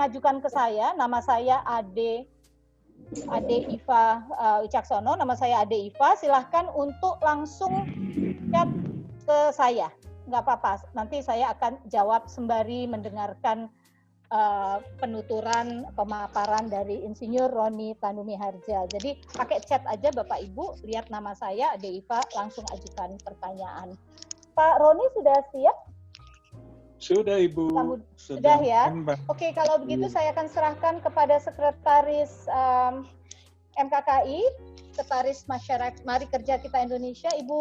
mengajukan ke saya, nama saya Ade Iva Wicaksono, nama saya Ade Iva, silahkan untuk langsung chat ke saya. Nggak apa-apa, nanti saya akan jawab sembari mendengarkan penuturan pemaparan dari Insinyur Roni Tanumi Harja. Jadi pakai chat aja Bapak Ibu, lihat nama saya Ade Iva, langsung ajukan pertanyaan. Pak Roni sudah siap? Sudah Ibu. Sudah ya? Oke, kalau begitu saya akan serahkan kepada Sekretaris MKKI, Sekretaris Masyarakat Mari Kerja Kita Indonesia, Ibu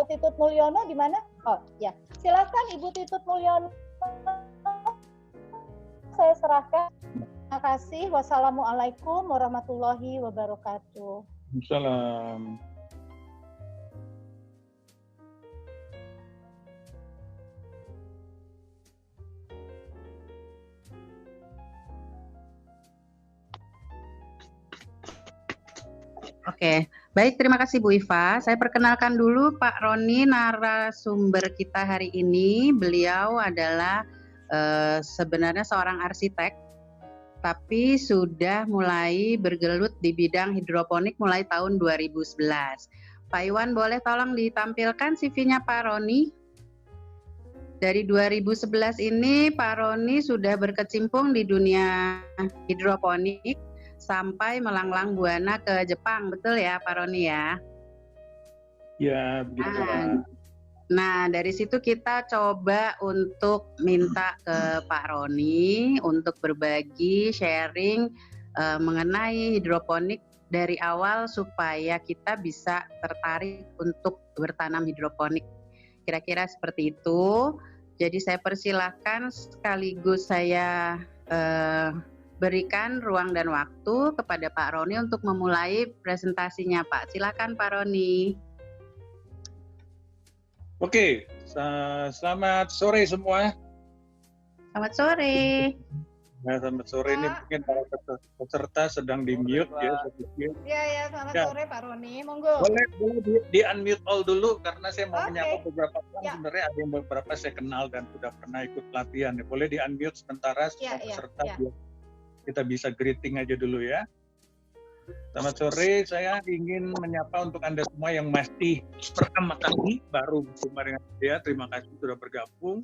Titut Mulyono di mana? Oh ya, silakan Ibu Titut Mulyono. Saya serahkan. Terima kasih. Wassalamualaikum warahmatullahi wabarakatuh. Salam. Oke, baik, terima kasih Bu Iva. Saya perkenalkan dulu Pak Roni, narasumber kita hari ini. Beliau adalah sebenarnya seorang arsitek, tapi sudah mulai bergelut di bidang hidroponik mulai tahun 2011. Pak Iwan, boleh tolong ditampilkan CV-nya Pak Roni? Dari 2011 ini Pak Roni sudah berkecimpung di dunia hidroponik sampai melanglang buana ke Jepang, betul ya Pak Roni ya? Ya, begitu. Nah, dari situ kita coba untuk minta ke Pak Roni untuk berbagi, sharing mengenai hidroponik dari awal supaya kita bisa tertarik untuk bertanam hidroponik. Kira-kira seperti itu. Jadi saya persilahkan sekaligus saya berikan ruang dan waktu kepada Pak Roni untuk memulai presentasinya, Pak. Silakan Pak Roni. Oke, selamat sore semua. Selamat sore. Nah, selamat sore. Ini mungkin para peserta sedang di mute ya. Iya, selamat sore Pak Roni. Monggo. Boleh di unmute all dulu karena saya mau menyapa beberapa orang. Sebenarnya ada yang beberapa saya kenal dan sudah pernah ikut pelatihan. Boleh di unmute sementara semua peserta biar kita bisa greeting aja dulu ya. Selamat sore, saya ingin menyapa untuk Anda semua yang masih pertama kali baru bersama dengan saya. Terima kasih sudah bergabung.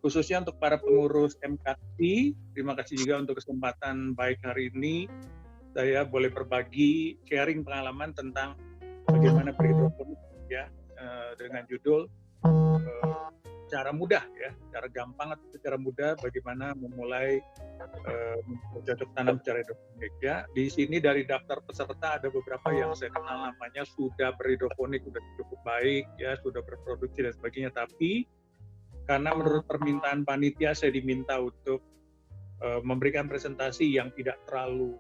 Khususnya untuk para pengurus MKT, terima kasih juga untuk kesempatan baik hari ini. Saya boleh berbagi sharing pengalaman tentang bagaimana berhidroponik ya, dengan judul cara mudah ya, cara gampang atau secara mudah bagaimana memulai bercocok tanam secara hidroponik ya. Di sini dari daftar peserta ada beberapa yang saya kenal namanya sudah berhidroponik sudah cukup baik ya, sudah berproduksi dan sebagainya, tapi karena menurut permintaan panitia saya diminta untuk memberikan presentasi yang tidak terlalu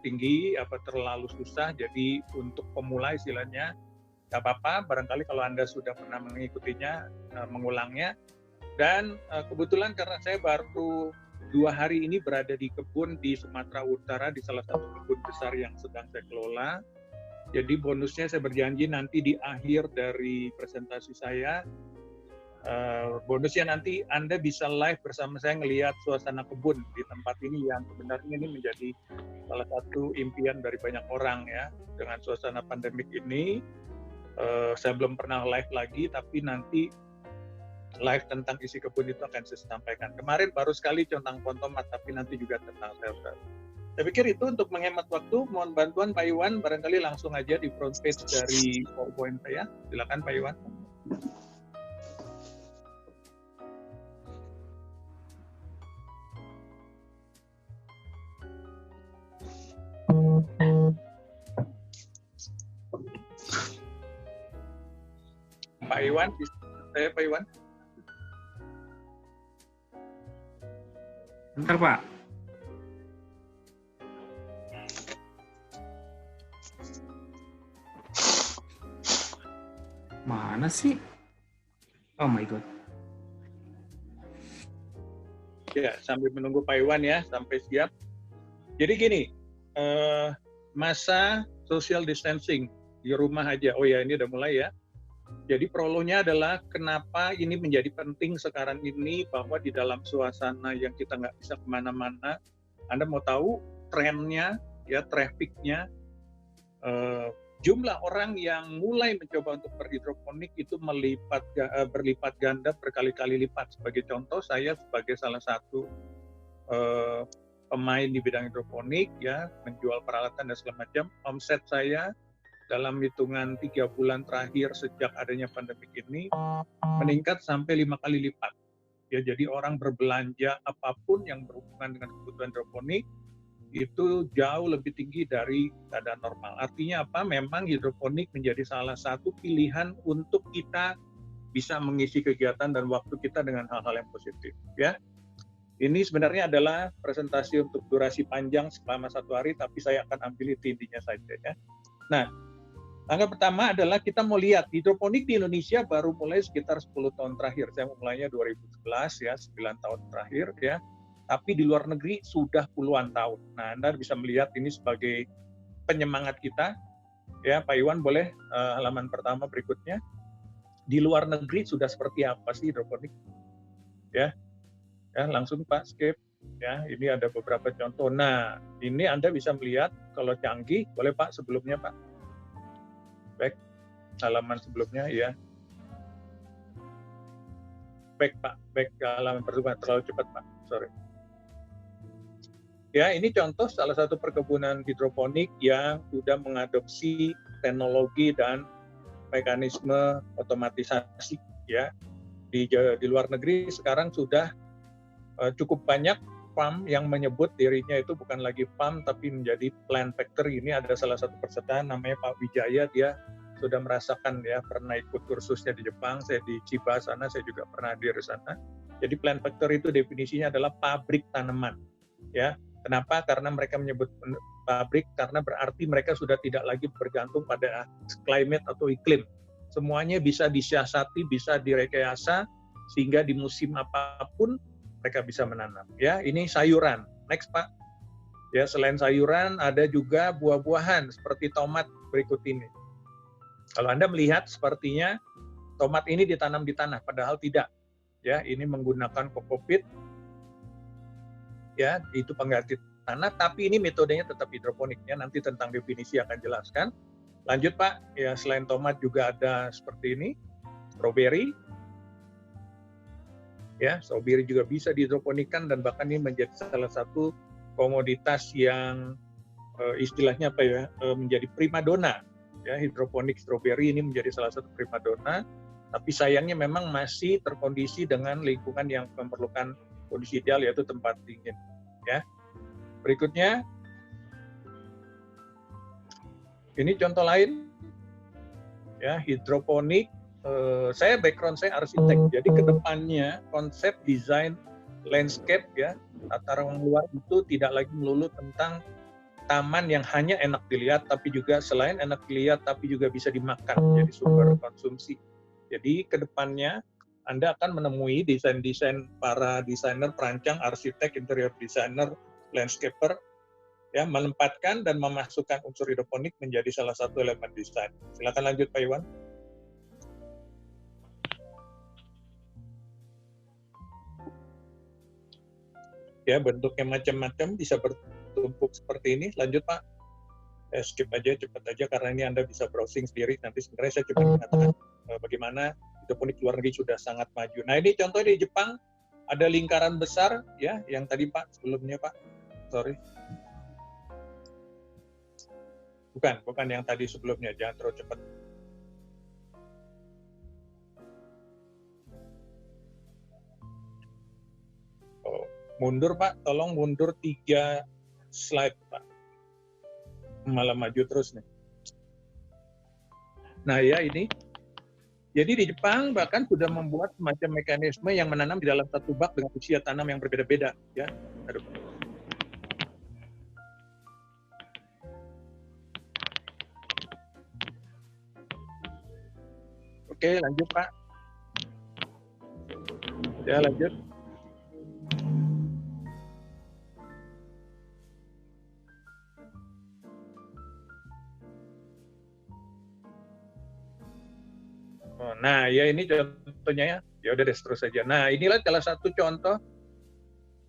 tinggi apa terlalu susah, jadi untuk pemula istilahnya nggak apa-apa, barangkali kalau Anda sudah pernah mengikutinya, mengulangnya. Dan kebetulan karena saya baru 2 hari ini berada di kebun di Sumatera Utara, di salah satu kebun besar yang sedang saya kelola. Jadi bonusnya saya berjanji nanti di akhir dari presentasi saya, bonusnya nanti Anda bisa live bersama saya ngelihat suasana kebun di tempat ini yang sebenarnya ini menjadi salah satu impian dari banyak orang ya. Dengan suasana pandemik ini, saya belum pernah live lagi, tapi nanti live tentang isi kebun itu akan saya sampaikan. Kemarin baru sekali tentang pontomat, tapi nanti juga tentang shelter. Saya pikir itu untuk menghemat waktu, mohon bantuan Pak Iwan, barangkali langsung aja di front page dari PowerPoint saya. Silakan Pak Iwan. Pak Iwan, saya Pak Iwan. Bentar Pak. Mana sih? Oh my god. Ya, sambil menunggu Pak Iwan ya, sampai siap. Jadi gini, masa social distancing di rumah aja. Oh ya, ini udah mulai ya. Jadi prolognya adalah kenapa ini menjadi penting sekarang ini, bahwa di dalam suasana yang kita nggak bisa kemana-mana, Anda mau tahu trennya, ya trafficnya, jumlah orang yang mulai mencoba untuk berhidroponik itu berlipat ganda, berkali-kali lipat. Sebagai contoh, saya sebagai salah satu pemain di bidang hidroponik, ya menjual peralatan dan segala macam, omset saya dalam hitungan 3 bulan terakhir sejak adanya pandemi ini meningkat sampai 5 kali lipat. Ya, jadi orang berbelanja apapun yang berhubungan dengan kebutuhan hidroponik itu jauh lebih tinggi dari keadaan normal. Artinya apa? Memang hidroponik menjadi salah satu pilihan untuk kita bisa mengisi kegiatan dan waktu kita dengan hal-hal yang positif. Ya, ini sebenarnya adalah presentasi untuk durasi panjang selama 1 hari, tapi saya akan ambil intinya saja. Ya. Nah, langkah pertama adalah kita mau lihat hidroponik di Indonesia baru mulai sekitar 10 tahun terakhir. Saya mulainya 2011 ya, 9 tahun terakhir ya. Tapi di luar negeri sudah puluhan tahun. Nah, Anda bisa melihat ini sebagai penyemangat kita. Ya, Pak Iwan boleh halaman pertama berikutnya. Di luar negeri sudah seperti apa sih hidroponik? Ya. Ya, langsung Pak skip. Ya, ini ada beberapa contoh. Nah, ini Anda bisa melihat kalau canggih, boleh Pak sebelumnya Pak. Back halaman sebelumnya ya. Back Pak, back ke halaman pertama, terlalu cepat Pak, sorry. Ya, ini contoh salah satu perkebunan hidroponik yang sudah mengadopsi teknologi dan mekanisme otomatisasi ya. Di luar negeri sekarang sudah cukup banyak farm yang menyebut dirinya itu bukan lagi farm tapi menjadi plant factory. Ini ada salah satu peserta namanya Pak Wijaya, dia sudah merasakan ya, pernah ikut kursusnya di Jepang, saya di Chiba sana, saya juga pernah hadir di sana. Jadi plant factory itu definisinya adalah pabrik tanaman. Ya, kenapa? Karena mereka menyebut pabrik karena berarti mereka sudah tidak lagi bergantung pada climate atau iklim. Semuanya bisa disiasati, bisa direkayasa sehingga di musim apapun mereka bisa menanam. Ya, ini sayuran. Next Pak. Ya, selain sayuran ada juga buah-buahan seperti tomat berikut ini. Kalau Anda melihat sepertinya tomat ini ditanam di tanah, padahal tidak. Ya, ini menggunakan kokopit. Ya, itu pengganti tanah, tapi ini metodenya tetap hidroponik. Ya, nanti tentang definisi akan jelaskan. Lanjut Pak. Ya, selain tomat juga ada seperti ini, strawberry. Ya, strawberry juga bisa dihidroponikkan dan bahkan ini menjadi salah satu komoditas yang istilahnya apa ya, menjadi primadona. Ya, hidroponik strawberry ini menjadi salah satu primadona, tapi sayangnya memang masih terkondisi dengan lingkungan yang memerlukan kondisi ideal yaitu tempat dingin. Ya, berikutnya ini contoh lain. Ya, hidroponik. Background saya arsitek, jadi kedepannya konsep desain landscape ya tata ruang luar itu tidak lagi melulu tentang taman yang hanya enak dilihat, tapi juga selain enak dilihat, tapi juga bisa dimakan jadi sumber konsumsi. Jadi kedepannya Anda akan menemui desain-desain para desainer, perancang, arsitek, interior designer, landscaper ya menempatkan dan memasukkan unsur hidroponik menjadi salah satu elemen desain. Silakan lanjut Pak Iwan. Ya, bentuknya macam-macam, bisa bertumpuk seperti ini. Lanjut Pak. Skip aja, cepat aja karena ini Anda bisa browsing sendiri. Nanti sebenarnya saya cuma mengatakan bagaimana hidroponik luar negeri sudah sangat maju. Nah, ini contoh di Jepang ada lingkaran besar ya, yang tadi Pak sebelumnya Pak. Sorry. Bukan yang tadi sebelumnya, jangan terlalu cepat. Mundur Pak, tolong mundur 3 slide Pak. Malah maju terus nih. Nah ya ini. Jadi di Jepang bahkan sudah membuat semacam mekanisme yang menanam di dalam satu bak dengan usia tanam yang berbeda-beda. Ya. Aduh. Oke, lanjut Pak. Ya, lanjut. Nah, ya ini contohnya ya. Ya udah terus saja. Nah, inilah salah satu contoh.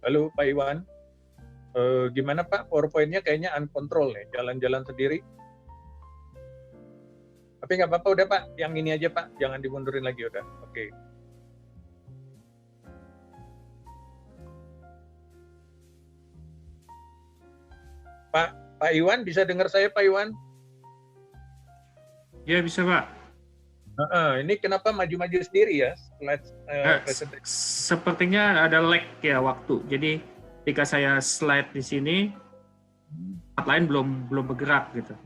Halo Pak Iwan. Gimana Pak, PowerPoint-nya kayaknya uncontrol ya, jalan-jalan sendiri. Tapi nggak apa-apa, udah Pak, yang ini aja Pak, jangan dimundurin lagi udah. Oke. Pak Iwan, bisa dengar saya Pak Iwan? Ya bisa Pak. Ini kenapa maju-maju sendiri ya? Sepertinya ada lag ya waktu. Jadi ketika saya slide di sini, tempat lain belum bergerak gitu.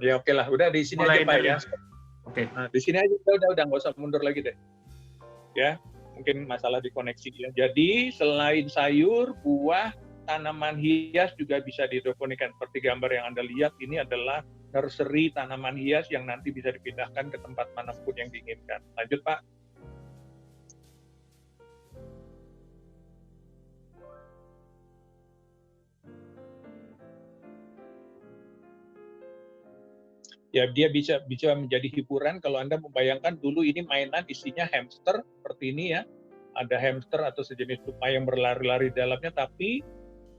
Ya oke lah, udah di sini aja Pak ya. Oke. Nah, di sini aja udah nggak usah mundur lagi deh. Ya, mungkin masalah di koneksi ya. Jadi selain sayur, buah, tanaman hias juga bisa dihidroponikan. Seperti gambar yang Anda lihat, ini adalah nursery tanaman hias yang nanti bisa dipindahkan ke tempat manapun yang diinginkan. Lanjut Pak. Ya, dia bisa menjadi hiburan kalau Anda membayangkan dulu ini mainan isinya hamster seperti ini ya. Ada hamster atau sejenis tupai yang berlari-lari di dalamnya, tapi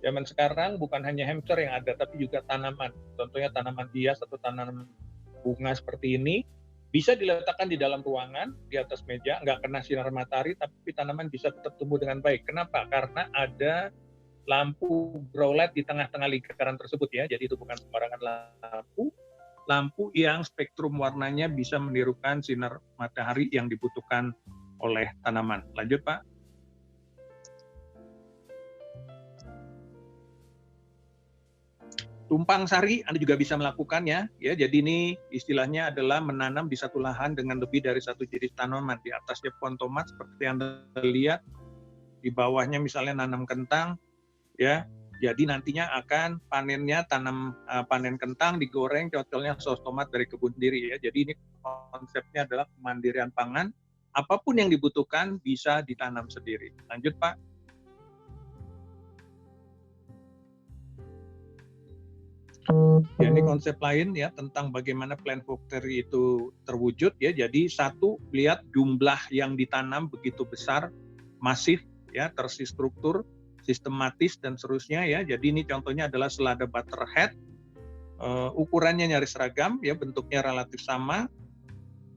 zaman sekarang bukan hanya hamster yang ada, tapi juga tanaman. Contohnya tanaman hias atau tanaman bunga seperti ini bisa diletakkan di dalam ruangan, di atas meja, nggak kena sinar matahari, tapi tanaman bisa tetap tumbuh dengan baik. Kenapa? Karena ada lampu grow light di tengah-tengah lingkaran tersebut ya. Jadi itu bukan sembarangan lampu yang spektrum warnanya bisa menirukan sinar matahari yang dibutuhkan oleh tanaman. Lanjut Pak. Tumpang sari Anda juga bisa melakukannya ya. Jadi ini istilahnya adalah menanam di satu lahan dengan lebih dari satu jenis tanaman. Di atasnya pohon tomat seperti Anda lihat, di bawahnya misalnya nanam kentang ya. Jadi nantinya akan panennya panen kentang digoreng, cocolnya saus tomat dari kebun sendiri ya. Jadi ini konsepnya adalah kemandirian pangan. Apapun yang dibutuhkan bisa ditanam sendiri. Lanjut Pak. Ya, ini konsep lain ya tentang bagaimana plant factory itu terwujud ya. Jadi satu, lihat jumlah yang ditanam begitu besar, masif ya, terstruktur, sistematis dan seterusnya ya. Jadi ini contohnya adalah selada butterhead. Ukurannya nyaris seragam ya, bentuknya relatif sama.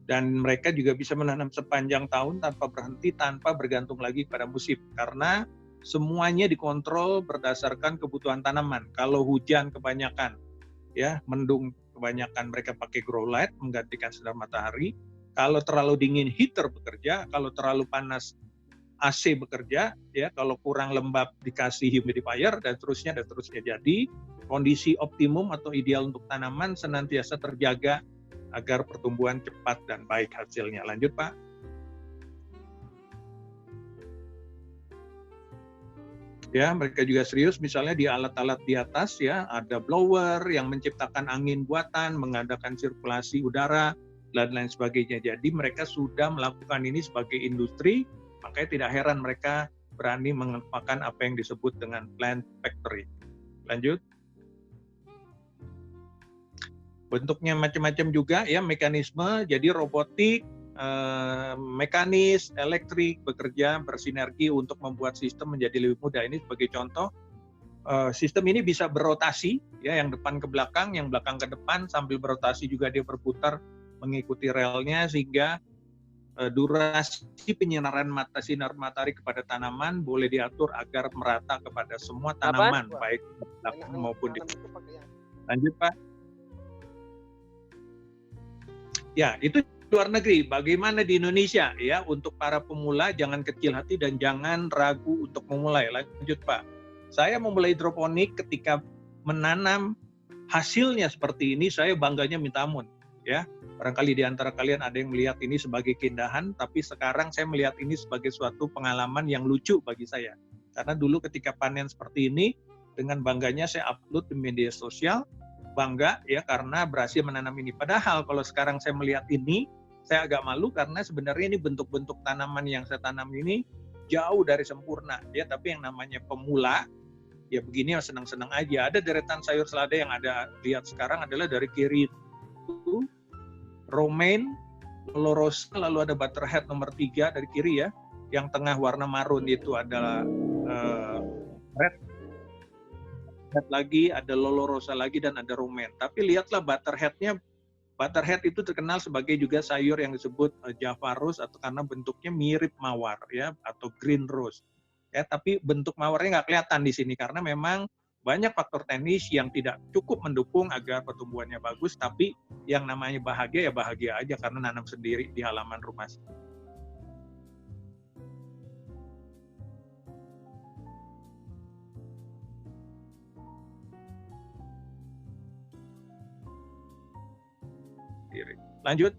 Dan mereka juga bisa menanam sepanjang tahun tanpa berhenti, tanpa bergantung lagi pada musim. Karena semuanya dikontrol berdasarkan kebutuhan tanaman. Kalau hujan kebanyakan, ya mendung kebanyakan, mereka pakai grow light menggantikan sinar matahari. Kalau terlalu dingin, heater bekerja. Kalau terlalu panas, AC bekerja. Ya, kalau kurang lembab dikasih humidifier dan seterusnya dan seterusnya. Jadi kondisi optimum atau ideal untuk tanaman senantiasa terjaga agar pertumbuhan cepat dan baik hasilnya. Lanjut Pak. Ya, mereka juga serius misalnya di alat-alat di atas ya, ada blower yang menciptakan angin buatan, mengadakan sirkulasi udara, dan lain sebagainya. Jadi mereka sudah melakukan ini sebagai industri, makanya tidak heran mereka berani mengembangkan apa yang disebut dengan plant factory. Lanjut. Bentuknya macam-macam juga ya, mekanisme, jadi robotik, mekanis, elektrik bekerja bersinergi untuk membuat sistem menjadi lebih mudah. Ini sebagai contoh, sistem ini bisa berotasi ya, yang depan ke belakang, yang belakang ke depan, sambil berotasi juga dia berputar mengikuti relnya, sehingga durasi penyinaran sinar matahari kepada tanaman boleh diatur agar merata kepada semua tanaman, baik di belakang maupun di depan. Lanjut Pak. Ya, itu luar negeri. Bagaimana di Indonesia ya, untuk para pemula jangan kecil hati dan jangan ragu untuk memulai. Lanjut Pak. Saya memulai hidroponik ketika menanam hasilnya seperti ini, saya bangganya minta ampun ya. Barangkali di antara kalian ada yang melihat ini sebagai keindahan, tapi sekarang saya melihat ini sebagai suatu pengalaman yang lucu bagi saya. Karena dulu ketika panen seperti ini, dengan bangganya saya upload di media sosial, bangga ya karena berhasil menanam ini. Padahal kalau sekarang saya melihat ini, saya agak malu karena sebenarnya ini bentuk-bentuk tanaman yang saya tanam ini jauh dari sempurna ya. Tapi yang namanya pemula ya begini ya, senang-senang aja. Ada deretan sayur selada yang ada lihat sekarang adalah dari kiri itu romaine, lorosa, lalu ada butterhead nomor 3 dari kiri ya. Yang tengah warna marun itu adalah red. Butterhead lagi, ada Lolo Rosa lagi, dan ada Romaine. Tapi lihatlah Butterhead-nya. Butterhead itu terkenal sebagai juga sayur yang disebut Java Rose atau karena bentuknya mirip mawar ya, atau green rose. Ya, tapi bentuk mawarnya nggak kelihatan di sini karena memang banyak faktor teknis yang tidak cukup mendukung agar pertumbuhannya bagus, tapi yang namanya bahagia ya bahagia aja karena nanam sendiri di halaman rumah. Lanjut.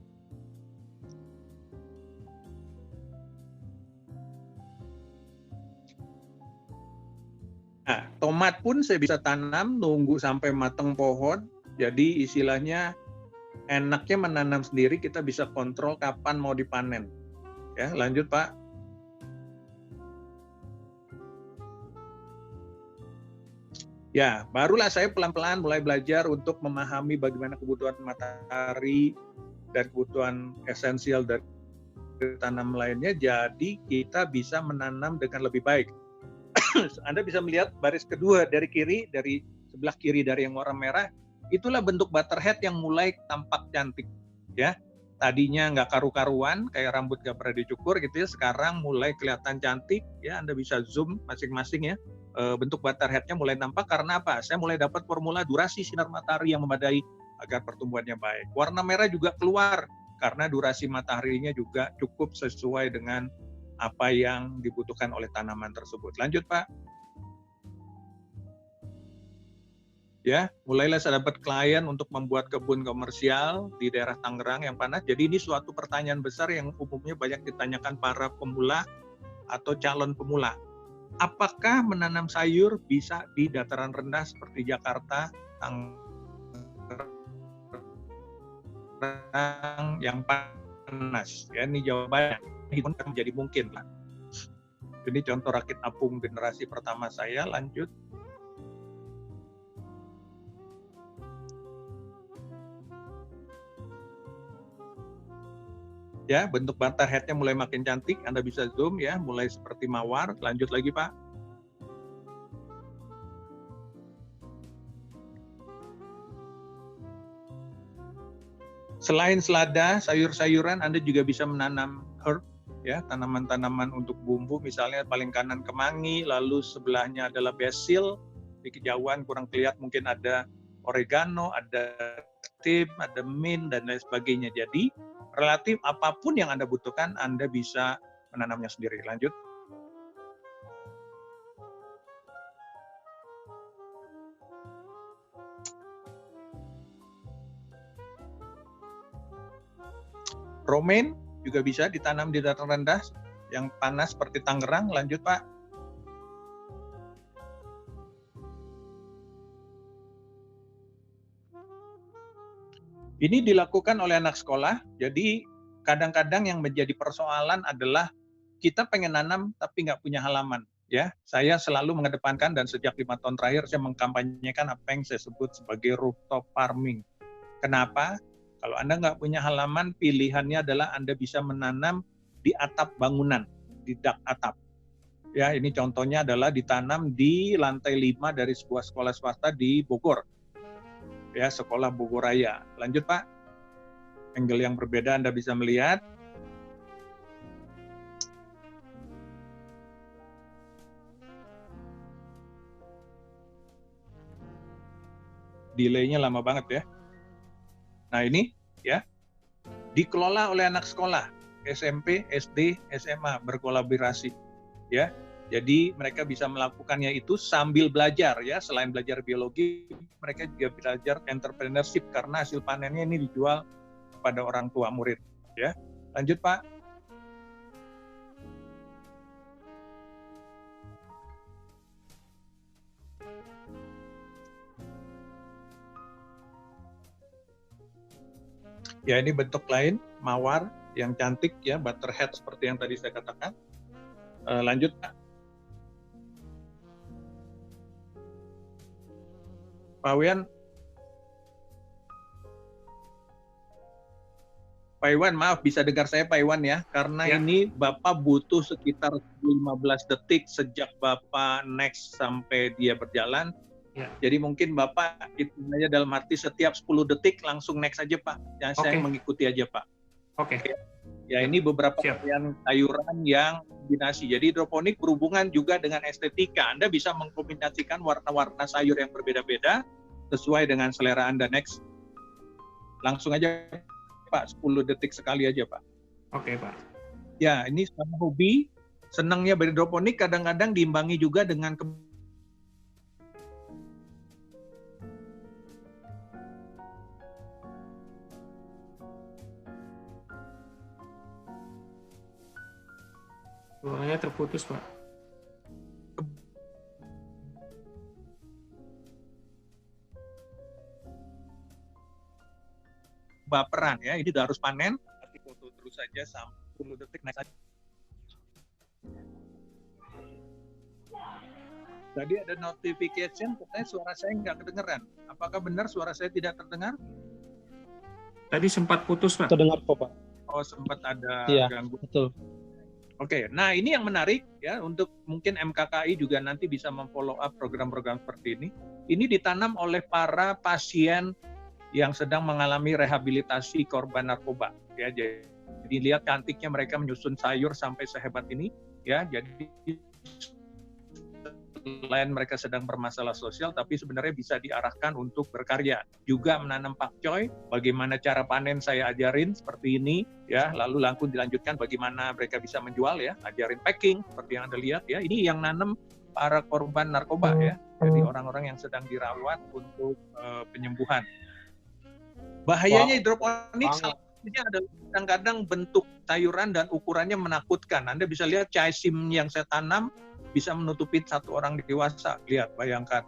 Nah, tomat pun saya bisa tanam, nunggu sampai matang pohon. Jadi istilahnya enaknya menanam sendiri, kita bisa kontrol kapan mau dipanen. Ya, lanjut Pak. Ya, barulah saya pelan-pelan mulai belajar untuk memahami bagaimana kebutuhan matahari dan kebutuhan esensial dari tanam lainnya, jadi kita bisa menanam dengan lebih baik. Anda bisa melihat baris kedua dari kiri, dari sebelah kiri dari yang warna merah, itulah bentuk Butterhead yang mulai tampak cantik. Ya, tadinya nggak karu-karuan, kayak rambut nggak pernah dicukur gitu ya, sekarang mulai kelihatan cantik. Ya, Anda bisa zoom masing-masing ya. Bentuk Butterhead-nya mulai nampak karena apa? Saya mulai dapat formula durasi sinar matahari yang memadai agar pertumbuhannya baik. Warna merah juga keluar karena durasi mataharinya juga cukup sesuai dengan apa yang dibutuhkan oleh tanaman tersebut. Lanjut Pak. Ya, mulailah saya dapat klien untuk membuat kebun komersial di daerah Tangerang yang panas. Jadi ini suatu pertanyaan besar yang umumnya banyak ditanyakan para pemula atau calon pemula. Apakah menanam sayur bisa di dataran rendah seperti Jakarta, Tangerang yang panas? Ya, ini jawabannya. Itu menjadi mungkin lah. Ini contoh rakit apung generasi pertama saya. Lanjut. Ya, bentuk Butterhead-nya mulai makin cantik. Anda bisa zoom ya, mulai seperti mawar. Lanjut lagi Pak. Selain selada, sayur-sayuran, Anda juga bisa menanam herb, ya, tanaman-tanaman untuk bumbu. Misalnya paling kanan kemangi, lalu sebelahnya adalah basil. Di kejauhan kurang kelihatan mungkin ada oregano, ada thyme, ada mint, dan lain sebagainya. Jadi relatif apapun yang Anda butuhkan, Anda bisa menanamnya sendiri. Lanjut. Romaine juga bisa ditanam di dataran rendah yang panas seperti Tangerang. Lanjut Pak. Ini dilakukan oleh anak sekolah, jadi kadang-kadang yang menjadi persoalan adalah kita pengen nanam tapi nggak punya halaman. Ya, saya selalu mengedepankan dan sejak 5 tahun terakhir saya mengkampanyekan apa yang saya sebut sebagai rooftop farming. Kenapa? Kalau Anda nggak punya halaman, pilihannya adalah Anda bisa menanam di atap bangunan, di dak atap. Ya, ini contohnya adalah ditanam di lantai 5 dari sebuah sekolah swasta di Bogor. Ya, sekolah Bogoraya. Lanjut Pak. Angle yang berbeda Anda bisa melihat. Delay-nya lama banget ya. Nah ini ya, dikelola oleh anak sekolah, SMP, SD, SMA, berkolaborasi. Ya, jadi mereka bisa melakukannya itu sambil belajar ya. Selain belajar biologi, mereka juga belajar entrepreneurship karena hasil panennya ini dijual kepada orang tua murid. Ya, lanjut Pak. Ya, ini bentuk lain, mawar yang cantik ya, Butterhead seperti yang tadi saya katakan. Lanjut Pak. Pak Iwan, maaf bisa dengar saya Pak Iwan ya, karena ya. Ini Bapak butuh sekitar 15 detik sejak Bapak next sampai dia berjalan. Ya. Jadi mungkin Bapak itu aja dalam arti setiap 10 detik langsung next aja Pak. Ya, saya mengikuti aja Pak. Oke. Ya, ini beberapa varian sayuran yang kombinasi. Jadi hidroponik berhubungan juga dengan estetika. Anda bisa mengkombinasikan warna-warna sayur yang berbeda-beda sesuai dengan selera Anda. Next. Langsung aja Pak, 10 detik sekali aja Pak. Oke Pak. Ya, ini sama hobi. Senangnya berhidroponik kadang-kadang diimbangi juga dengan Suaranya terputus, Pak. Baperan ya, ini udah harus panen. Nanti foto terus saja sampai 10 detik naik aja. Tadi ada notification, katanya suara saya nggak kedengeran. Apakah benar suara saya tidak terdengar? Tadi sempat putus, Pak. Terdengar kok, Pak. Oh, sempat ada gangguan. Betul. Oke, nah ini yang menarik ya, untuk mungkin MKKI juga nanti bisa memfollow up program-program seperti ini. Ini ditanam oleh para pasien yang sedang mengalami rehabilitasi korban narkoba ya. Jadi lihat cantiknya mereka menyusun sayur sampai sehebat ini ya. Jadi selain mereka sedang bermasalah sosial, tapi sebenarnya bisa diarahkan untuk berkarya. Juga menanam pakcoy, bagaimana cara panen saya ajarin seperti ini, ya. Lalu langsung dilanjutkan bagaimana mereka bisa menjual, ya. Ajarin packing, seperti yang Anda lihat, ya. Ini yang nanam para korban narkoba, ya. Jadi orang-orang yang sedang dirawat untuk penyembuhan. Bahayanya hidroponik salah satunya adalah kadang-kadang bentuk sayuran dan ukurannya menakutkan. Anda bisa lihat caesim yang saya tanam bisa menutupi satu orang dewasa. Lihat, bayangkan.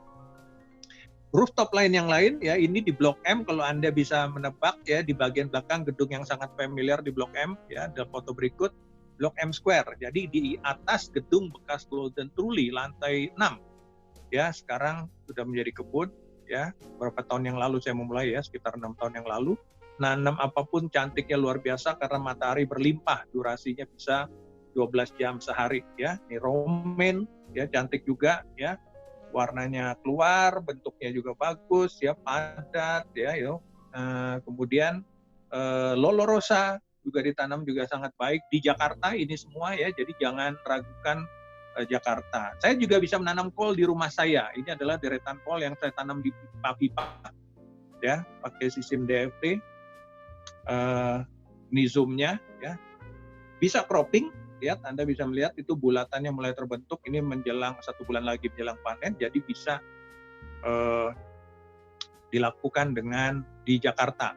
Rooftop lain yang lain, ya ini di Blok M, kalau Anda bisa menebak ya, di bagian belakang gedung yang sangat familiar di Blok M, ya ada foto berikut, Blok M Square. Jadi di atas gedung bekas Golden Truly, lantai 6. Ya, sekarang sudah menjadi kebun, ya. Beberapa tahun yang lalu saya memulai ya, sekitar 6 tahun yang lalu. Nanam apapun cantiknya luar biasa karena matahari berlimpah, durasinya bisa 12 jam sehari ya. Ini romaine ya, cantik juga ya. Warnanya keluar, bentuknya juga bagus ya, padat ya, yo. Kemudian Lolo Rosa juga ditanam juga sangat baik di Jakarta ini semua ya. Jadi jangan ragukan Jakarta. Saya juga bisa menanam kol di rumah saya. Ini adalah deretan kol yang saya tanam di pipa-pipa ya, pakai sistem DFT. Nizumnya ya. Bisa cropping. Lihat, Anda bisa melihat itu bulatannya mulai terbentuk, ini menjelang 1 bulan lagi menjelang panen, jadi bisa dilakukan dengan di Jakarta.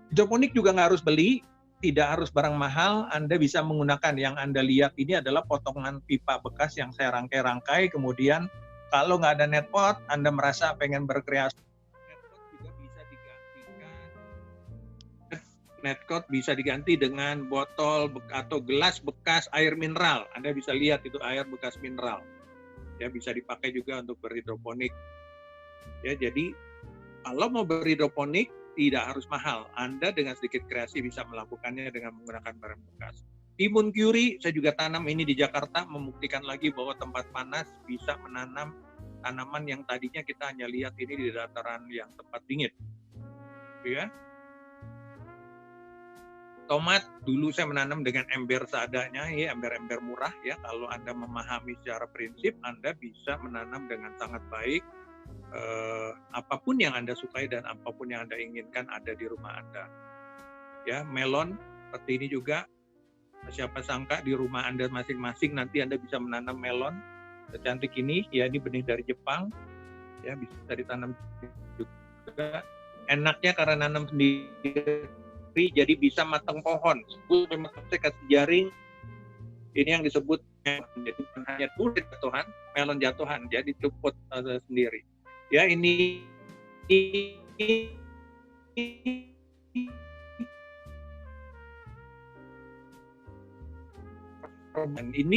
Hidroponik juga nggak harus beli, tidak harus barang mahal, Anda bisa menggunakan yang Anda lihat ini adalah potongan pipa bekas yang saya rangkai-rangkai, kemudian kalau nggak ada netpot, Anda merasa pengen berkreasi, netcoat bisa diganti dengan botol atau gelas bekas air mineral. Anda bisa lihat itu air bekas mineral. Ya, bisa dipakai juga untuk berhidroponik. Ya, jadi kalau mau berhidroponik tidak harus mahal. Anda dengan sedikit kreasi bisa melakukannya dengan menggunakan barang bekas. Timun Curie saya juga tanam ini di Jakarta, membuktikan lagi bahwa tempat panas bisa menanam tanaman yang tadinya kita hanya lihat ini di dataran yang tempat dingin. Ya. Tomat dulu saya menanam dengan ember seadanya, ya ember-ember murah ya. Kalau Anda memahami secara prinsip, Anda bisa menanam dengan sangat baik. Apapun yang Anda sukai dan apapun yang Anda inginkan ada di rumah Anda. Ya, melon seperti ini juga. Siapa sangka di rumah Anda masing-masing nanti Anda bisa menanam melon secantik ini. Ya, ini benih dari Jepang. Ya, bisa ditanam juga. Enaknya karena nanam sendiri, jadi bisa matang pohon. Memang saya kasih jaring. Ini yang disebut jadi hanya kulit jatuhan, melon jatuhan, jadi cupot sendiri. Ya ini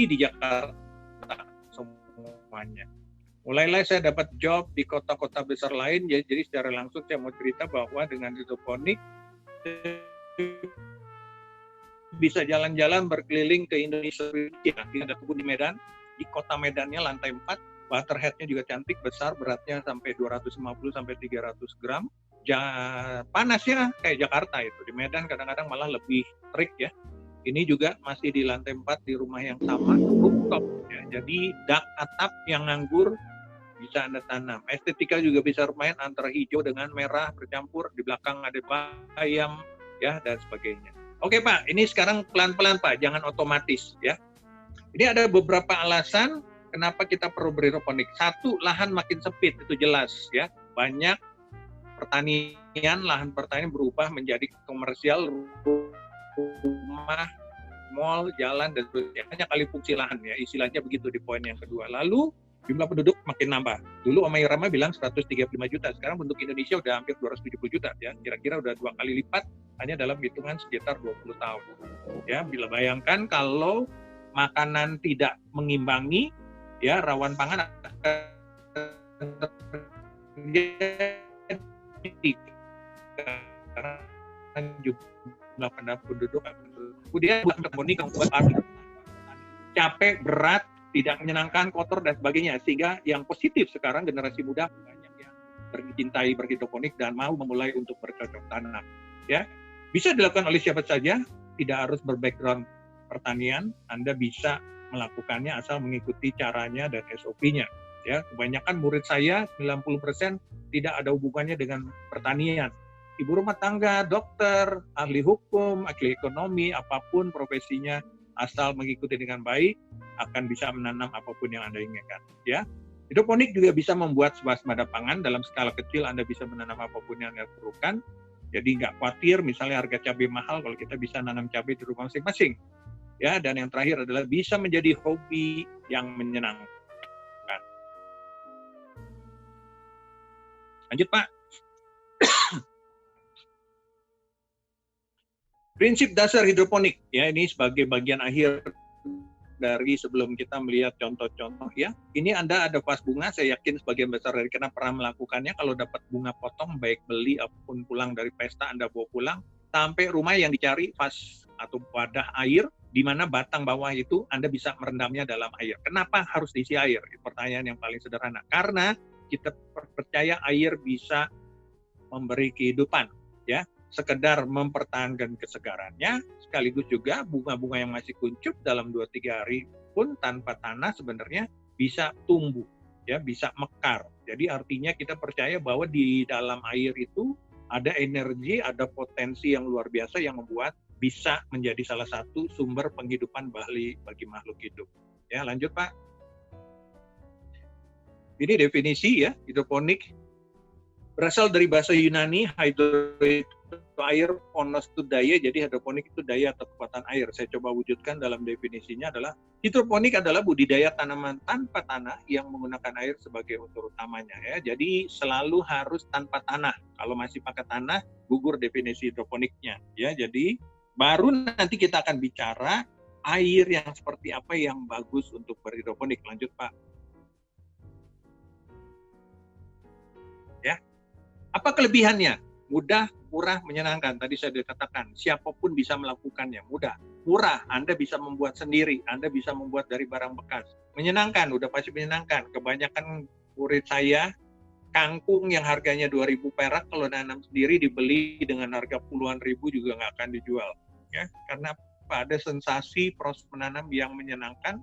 di Jakarta semuanya. Mulailah saya dapat job di kota-kota besar lain, jadi secara langsung saya mau cerita bahwa dengan hidroponik bisa jalan-jalan berkeliling ke Indonesia. Ada kebun di Medan, di kota Medannya lantai 4, Waterhead-nya juga cantik, besar, beratnya sampai 250 sampai 300 gram. Panasnya kayak Jakarta itu. Di Medan kadang-kadang malah lebih terik ya. Ini juga masih di lantai 4 di rumah yang sama, rooftop ya. Jadi dak atap yang nganggur bisa Anda tanam. Estetika juga bisa bermain antara hijau dengan merah bercampur. Di belakang ada bayam ya dan sebagainya. Oke Pak, ini sekarang pelan-pelan Pak, jangan otomatis ya. Ini ada beberapa alasan kenapa kita perlu berhidroponik. Satu, lahan makin sempit, itu jelas ya. Banyak pertanian, lahan pertanian berubah menjadi komersial, rumah, mall, jalan, dan sebagainya. Hanya kali fungsi lahan ya, istilahnya begitu di poin yang kedua. Lalu jumlah penduduk makin nambah. Dulu Omay Rama bilang 135 juta, sekarang penduduk Indonesia udah hampir 270 juta ya. Kira-kira udah 2 kali lipat hanya dalam hitungan sekitar 20 tahun. Ya, bila bayangkan kalau makanan tidak mengimbangi, ya rawan pangan akan terjadi karena jumlah penduduk. Kemudian hidroponik membuat capek, berat, tidak menyenangkan, kotor dan sebagainya. Sehingga yang positif sekarang generasi muda banyak yang mencintai berhidroponik dan mau memulai untuk bercocok tanam. Ya, bisa dilakukan oleh siapa saja, tidak harus berbackground pertanian. Anda bisa melakukannya asal mengikuti caranya dan SOP-nya. Ya, kebanyakan murid saya 90% tidak ada hubungannya dengan pertanian. Ibu rumah tangga, dokter, ahli hukum, ahli ekonomi, apapun profesinya, asal mengikuti dengan baik, akan bisa menanam apapun yang Anda inginkan. Ya, hidroponik juga bisa membuat swasembada pangan dalam skala kecil. Anda bisa menanam apapun yang Anda perlukan. Jadi nggak khawatir, misalnya harga cabai mahal, kalau kita bisa nanam cabai di rumah masing-masing. Ya, dan yang terakhir adalah bisa menjadi hobi yang menyenangkan. Lanjut Pak. Prinsip dasar hidroponik, ya ini sebagai bagian akhir dari sebelum kita melihat contoh-contoh ya. Ini Anda ada vas bunga, saya yakin sebagian besar dari kita pernah melakukannya. Kalau dapat bunga potong, baik beli ataupun pulang dari pesta Anda bawa pulang, sampai rumah yang dicari vas atau wadah air, di mana batang bawah itu Anda bisa merendamnya dalam air. Kenapa harus diisi air? Pertanyaan yang paling sederhana. Karena kita percaya air bisa memberi kehidupan, ya. Sekedar mempertahankan kesegarannya, sekaligus juga bunga-bunga yang masih kuncup dalam 2-3 hari pun tanpa tanah sebenarnya bisa tumbuh, ya, bisa mekar. Jadi artinya kita percaya bahwa di dalam air itu ada energi, ada potensi yang luar biasa yang membuat bisa menjadi salah satu sumber penghidupan bagi makhluk hidup. Ya, lanjut Pak. Ini definisi ya, hidroponik berasal dari bahasa Yunani, hydro itu air, ponos itu daya, jadi hidroponik itu daya atau kekuatan air. Saya coba wujudkan dalam definisinya adalah hidroponik adalah budidaya tanaman tanpa tanah yang menggunakan air sebagai unsur utamanya ya. Jadi selalu harus tanpa tanah. Kalau masih pakai tanah, gugur definisi hidroponiknya ya. Jadi baru nanti kita akan bicara air yang seperti apa yang bagus untuk berhidroponik. Lanjut Pak. Ya. Apa kelebihannya? Mudah, murah, menyenangkan. Tadi saya sudah katakan, siapapun bisa melakukannya. Mudah, murah, Anda bisa membuat sendiri, Anda bisa membuat dari barang bekas. Menyenangkan, udah pasti menyenangkan. Kebanyakan murid saya, kangkung yang harganya 2.000 perak, kalau nanam sendiri dibeli dengan harga puluhan ribu juga nggak akan dijual. Ya, karena ada sensasi proses menanam yang menyenangkan,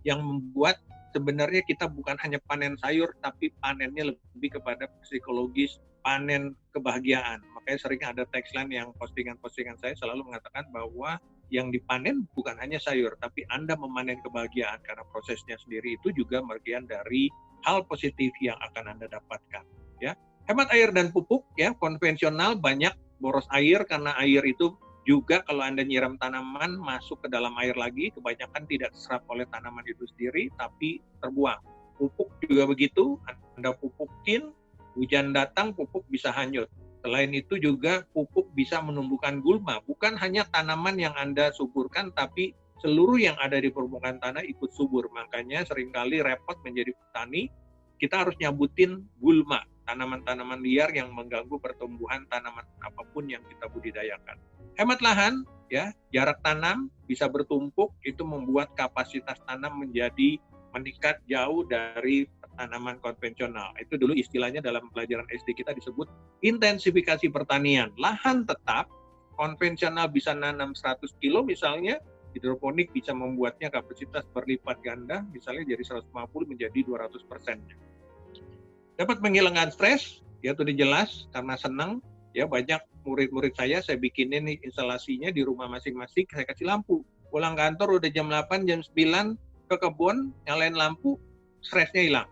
yang membuat sebenarnya kita bukan hanya panen sayur, tapi panennya lebih kepada psikologis, panen kebahagiaan. Makanya sering ada tagline yang postingan-postingan saya selalu mengatakan bahwa yang dipanen bukan hanya sayur, tapi Anda memanen kebahagiaan karena prosesnya sendiri itu juga bagian dari hal positif yang akan Anda dapatkan. Ya, hemat air dan pupuk ya, konvensional banyak boros air karena air itu juga kalau Anda nyiram tanaman masuk ke dalam air lagi, kebanyakan tidak diserap oleh tanaman itu sendiri, tapi terbuang. Pupuk juga begitu, Anda pupukin, hujan datang, pupuk bisa hanyut. Selain itu juga pupuk bisa menumbuhkan gulma. Bukan hanya tanaman yang Anda suburkan, tapi seluruh yang ada di permukaan tanah ikut subur. Makanya seringkali repot menjadi petani, kita harus nyabutin gulma, tanaman-tanaman liar yang mengganggu pertumbuhan tanaman apapun yang kita budidayakan. Hemat lahan, ya, jarak tanam bisa bertumpuk, itu membuat kapasitas tanam menjadi meningkat jauh dari tanaman konvensional. Itu dulu istilahnya dalam pelajaran SD kita disebut intensifikasi pertanian. Lahan tetap, konvensional bisa nanam 100 kilo misalnya, hidroponik bisa membuatnya kapasitas berlipat ganda, misalnya dari 150 menjadi 200%. Dapat menghilangkan stres, ya itu jelas, karena senang, ya banyak murid-murid saya bikinin nih instalasinya di rumah masing-masing, saya kasih lampu. Pulang kantor udah jam 8, jam 9, ke kebun, nyalain lampu, stresnya hilang.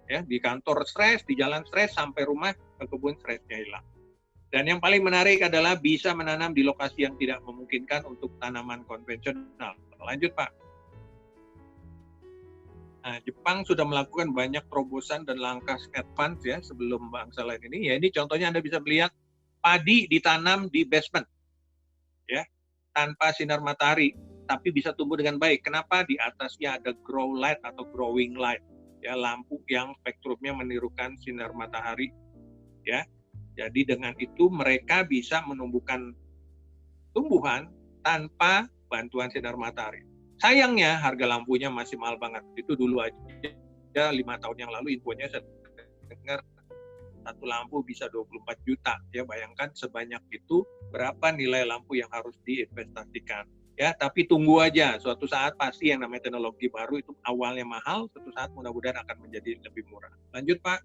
Ya, di kantor stres, di jalan stres, sampai rumah ke kebun stresnya hilang. Dan yang paling menarik adalah bisa menanam di lokasi yang tidak memungkinkan untuk tanaman konvensional. Lanjut, Pak. Nah, Jepang sudah melakukan banyak terobosan dan langkah advance ya sebelum bangsa lain ini. Ya, ini contohnya Anda bisa melihat padi ditanam di basement, ya, tanpa sinar matahari, tapi bisa tumbuh dengan baik. Kenapa? Di atasnya ada grow light atau growing light, ya, lampu yang spektrumnya menirukan sinar matahari, ya. Jadi dengan itu mereka bisa menumbuhkan tumbuhan tanpa bantuan sinar matahari. Sayangnya harga lampunya masih mahal banget. Itu dulu aja 5 tahun yang lalu infonya saya dengar satu lampu bisa 24 juta. Ya, bayangkan sebanyak itu berapa nilai lampu yang harus diinvestasikan. Ya, tapi tunggu aja. Suatu saat pasti yang namanya teknologi baru itu awalnya mahal, suatu saat mudah-mudahan akan menjadi lebih murah. Lanjut, Pak.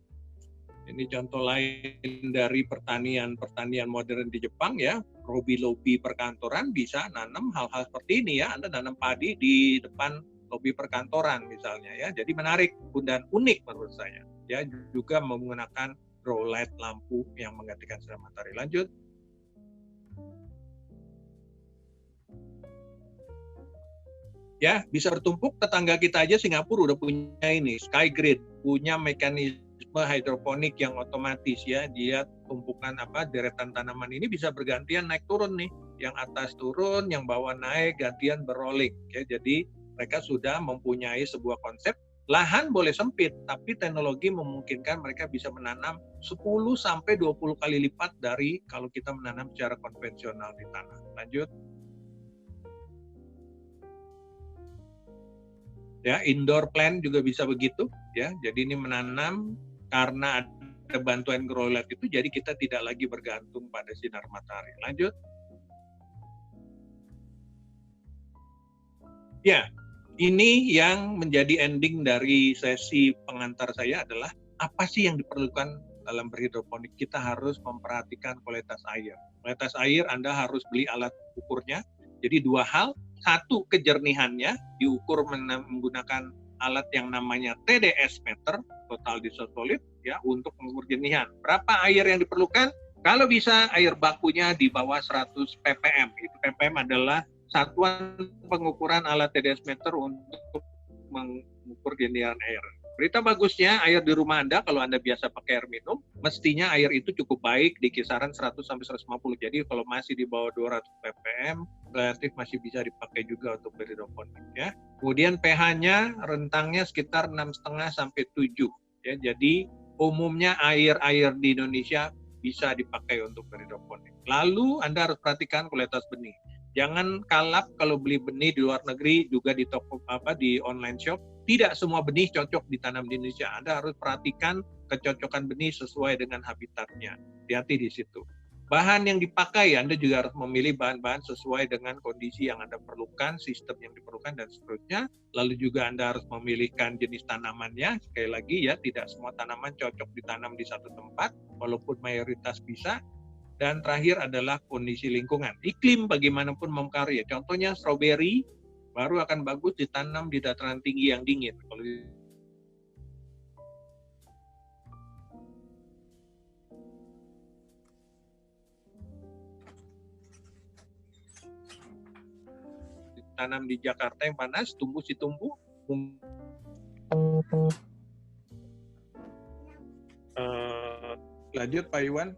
Ini contoh lain dari pertanian modern di Jepang ya. Lobi perkantoran bisa nanam hal-hal seperti ini ya. Anda nanam padi di depan lobi perkantoran misalnya ya. Jadi menarik dan unik menurut saya. Ya, juga menggunakan grow light lampu yang menggantikan sinar matahari. Lanjut. Ya, bisa bertumpuk. Tetangga kita aja Singapura udah punya ini, Skygrid, punya mekanisme hidroponik yang otomatis ya. Dia tumpukan deretan tanaman ini bisa bergantian naik turun nih. Yang atas turun, yang bawah naik, gantian berrolling. Ya, jadi mereka sudah mempunyai sebuah konsep. Lahan boleh sempit, tapi teknologi memungkinkan mereka bisa menanam 10 sampai 20 kali lipat dari kalau kita menanam secara konvensional di tanah. Lanjut. Ya, indoor plant juga bisa begitu ya. Jadi ini menanam karena ada bantuan grow light itu, jadi kita tidak lagi bergantung pada sinar matahari. Lanjut. Ya, ini yang menjadi ending dari sesi pengantar saya adalah apa sih yang diperlukan dalam berhidroponik. Kita harus memperhatikan kualitas air. Kualitas air Anda harus beli alat ukurnya. Jadi 2 hal. 1, kejernihannya diukur menggunakan alat yang namanya TDS meter, total dissolved solid, ya, untuk mengukur jernihan. Berapa air yang diperlukan? Kalau bisa air bakunya di bawah 100 ppm. Itu ppm adalah satuan pengukuran alat TDS meter untuk mengukur jernihan air. Berita bagusnya, air di rumah Anda, kalau Anda biasa pakai air minum, mestinya air itu cukup baik di kisaran 100 sampai 150. Jadi kalau masih di bawah 200 ppm, relatif masih bisa dipakai juga untuk berhidroponik ya. Kemudian pH-nya rentangnya sekitar 6,5 sampai 7 ya. Jadi umumnya air-air di Indonesia bisa dipakai untuk berhidroponik. Lalu Anda harus perhatikan kualitas benih. Jangan kalap kalau beli benih di luar negeri, juga di toko di online shop. Tidak semua benih cocok ditanam di Indonesia. Anda harus perhatikan kecocokan benih sesuai dengan habitatnya. Hati-hati di situ. Bahan yang dipakai, Anda juga harus memilih bahan-bahan sesuai dengan kondisi yang Anda perlukan, sistem yang diperlukan, dan seterusnya. Lalu juga Anda harus memilihkan jenis tanamannya. Sekali lagi ya, tidak semua tanaman cocok ditanam di satu tempat, walaupun mayoritas bisa. Dan terakhir adalah kondisi lingkungan. Iklim bagaimanapun mempengaruhi. Contohnya stroberi baru akan bagus ditanam di dataran tinggi yang dingin. Kalau ditanam di Jakarta yang panas, tumbuh si tumbuh. Lanjut Pak Iwan.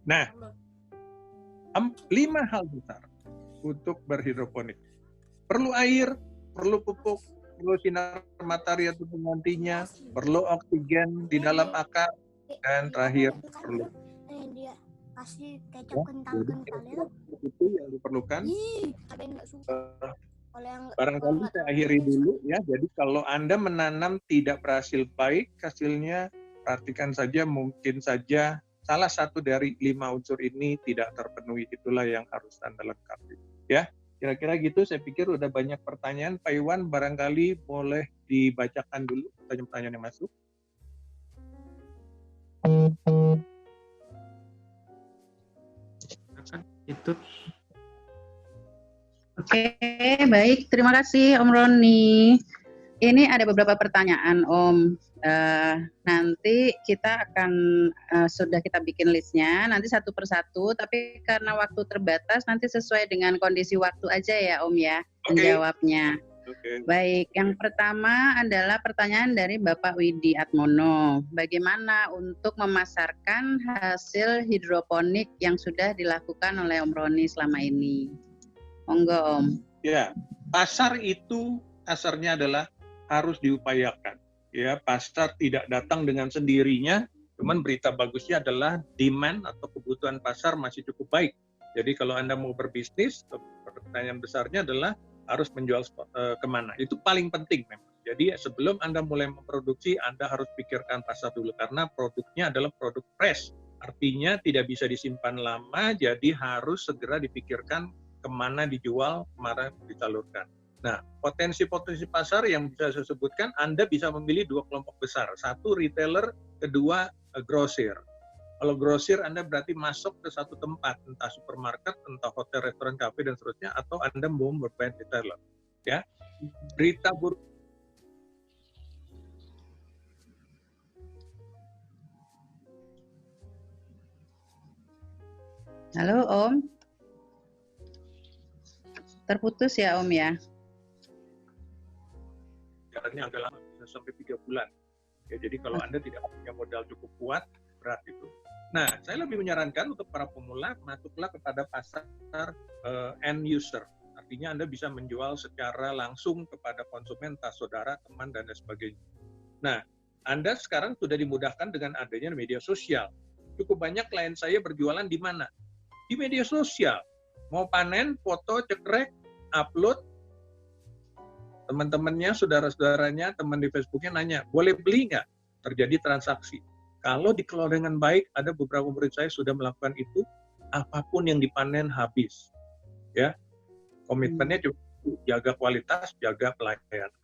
Nah, 5 hal besar untuk berhidroponik. Perlu air, perlu pupuk, perlu sinar matahari atau penggantinya, perlu oksigen di dalam akar, dan terakhir perlu. Itu yang diperlukan. Barangkali saya akhiri dulu ya. Jadi kalau Anda menanam tidak berhasil baik, hasilnya perhatikan saja, mungkin saja salah satu dari 5 unsur ini tidak terpenuhi. Itulah yang harus Anda lengkapi. Ya, kira-kira gitu. Saya pikir udah banyak pertanyaan. Pak Iwan, barangkali boleh dibacakan dulu pertanyaan-pertanyaan yang masuk. Itu. Oke, baik. Terima kasih Om Roni. Ini ada beberapa pertanyaan Om. Nanti kita akan, sudah kita bikin listnya, nanti satu persatu, tapi karena waktu terbatas, nanti sesuai dengan kondisi waktu aja ya Om ya, menjawabnya. Baik, yang pertama adalah pertanyaan dari Bapak Widi Atmono. Bagaimana untuk memasarkan hasil hidroponik yang sudah dilakukan oleh Om Roni selama ini? Monggo Om. Ya, pasar itu dasarnya adalah harus diupayakan. Ya, pasar tidak datang dengan sendirinya. Cuman berita bagusnya adalah demand atau kebutuhan pasar masih cukup baik. Jadi kalau Anda mau berbisnis, pertanyaan besarnya adalah harus menjual kemana. Itu paling penting memang. Jadi sebelum Anda mulai memproduksi, Anda harus pikirkan pasar dulu karena produknya adalah produk fresh. Artinya tidak bisa disimpan lama, jadi harus segera dipikirkan kemana dijual, kemana disalurkan. Nah, potensi-potensi pasar yang bisa saya sebutkan, Anda bisa memilih 2 kelompok besar. Satu retailer, kedua grosir. Kalau grosir, Anda berarti masuk ke satu tempat, entah supermarket, entah hotel, restoran, kafe, dan seterusnya, atau Anda mau bermain retailer. Ya, berita buruk. Halo Om. Terputus ya Om ya? Jalannya agak lama, bisa sampai 3 bulan. Ya, jadi kalau Anda tidak punya modal cukup kuat, berat itu. Nah, saya lebih menyarankan untuk para pemula, masuklah kepada pasar end user. Artinya Anda bisa menjual secara langsung kepada konsumen, entah saudara, teman, dan sebagainya. Nah, Anda sekarang sudah dimudahkan dengan adanya media sosial. Cukup banyak klien saya berjualan di mana? Di media sosial. Mau panen, foto, cekrek, upload, teman-temannya, saudara-saudaranya, teman di Facebooknya nanya, boleh beli nggak? Terjadi transaksi. Kalau dikelola dengan baik, ada beberapa murid saya sudah melakukan itu, apapun yang dipanen habis. Ya, komitmennya cuma jaga kualitas, jaga pelayanan.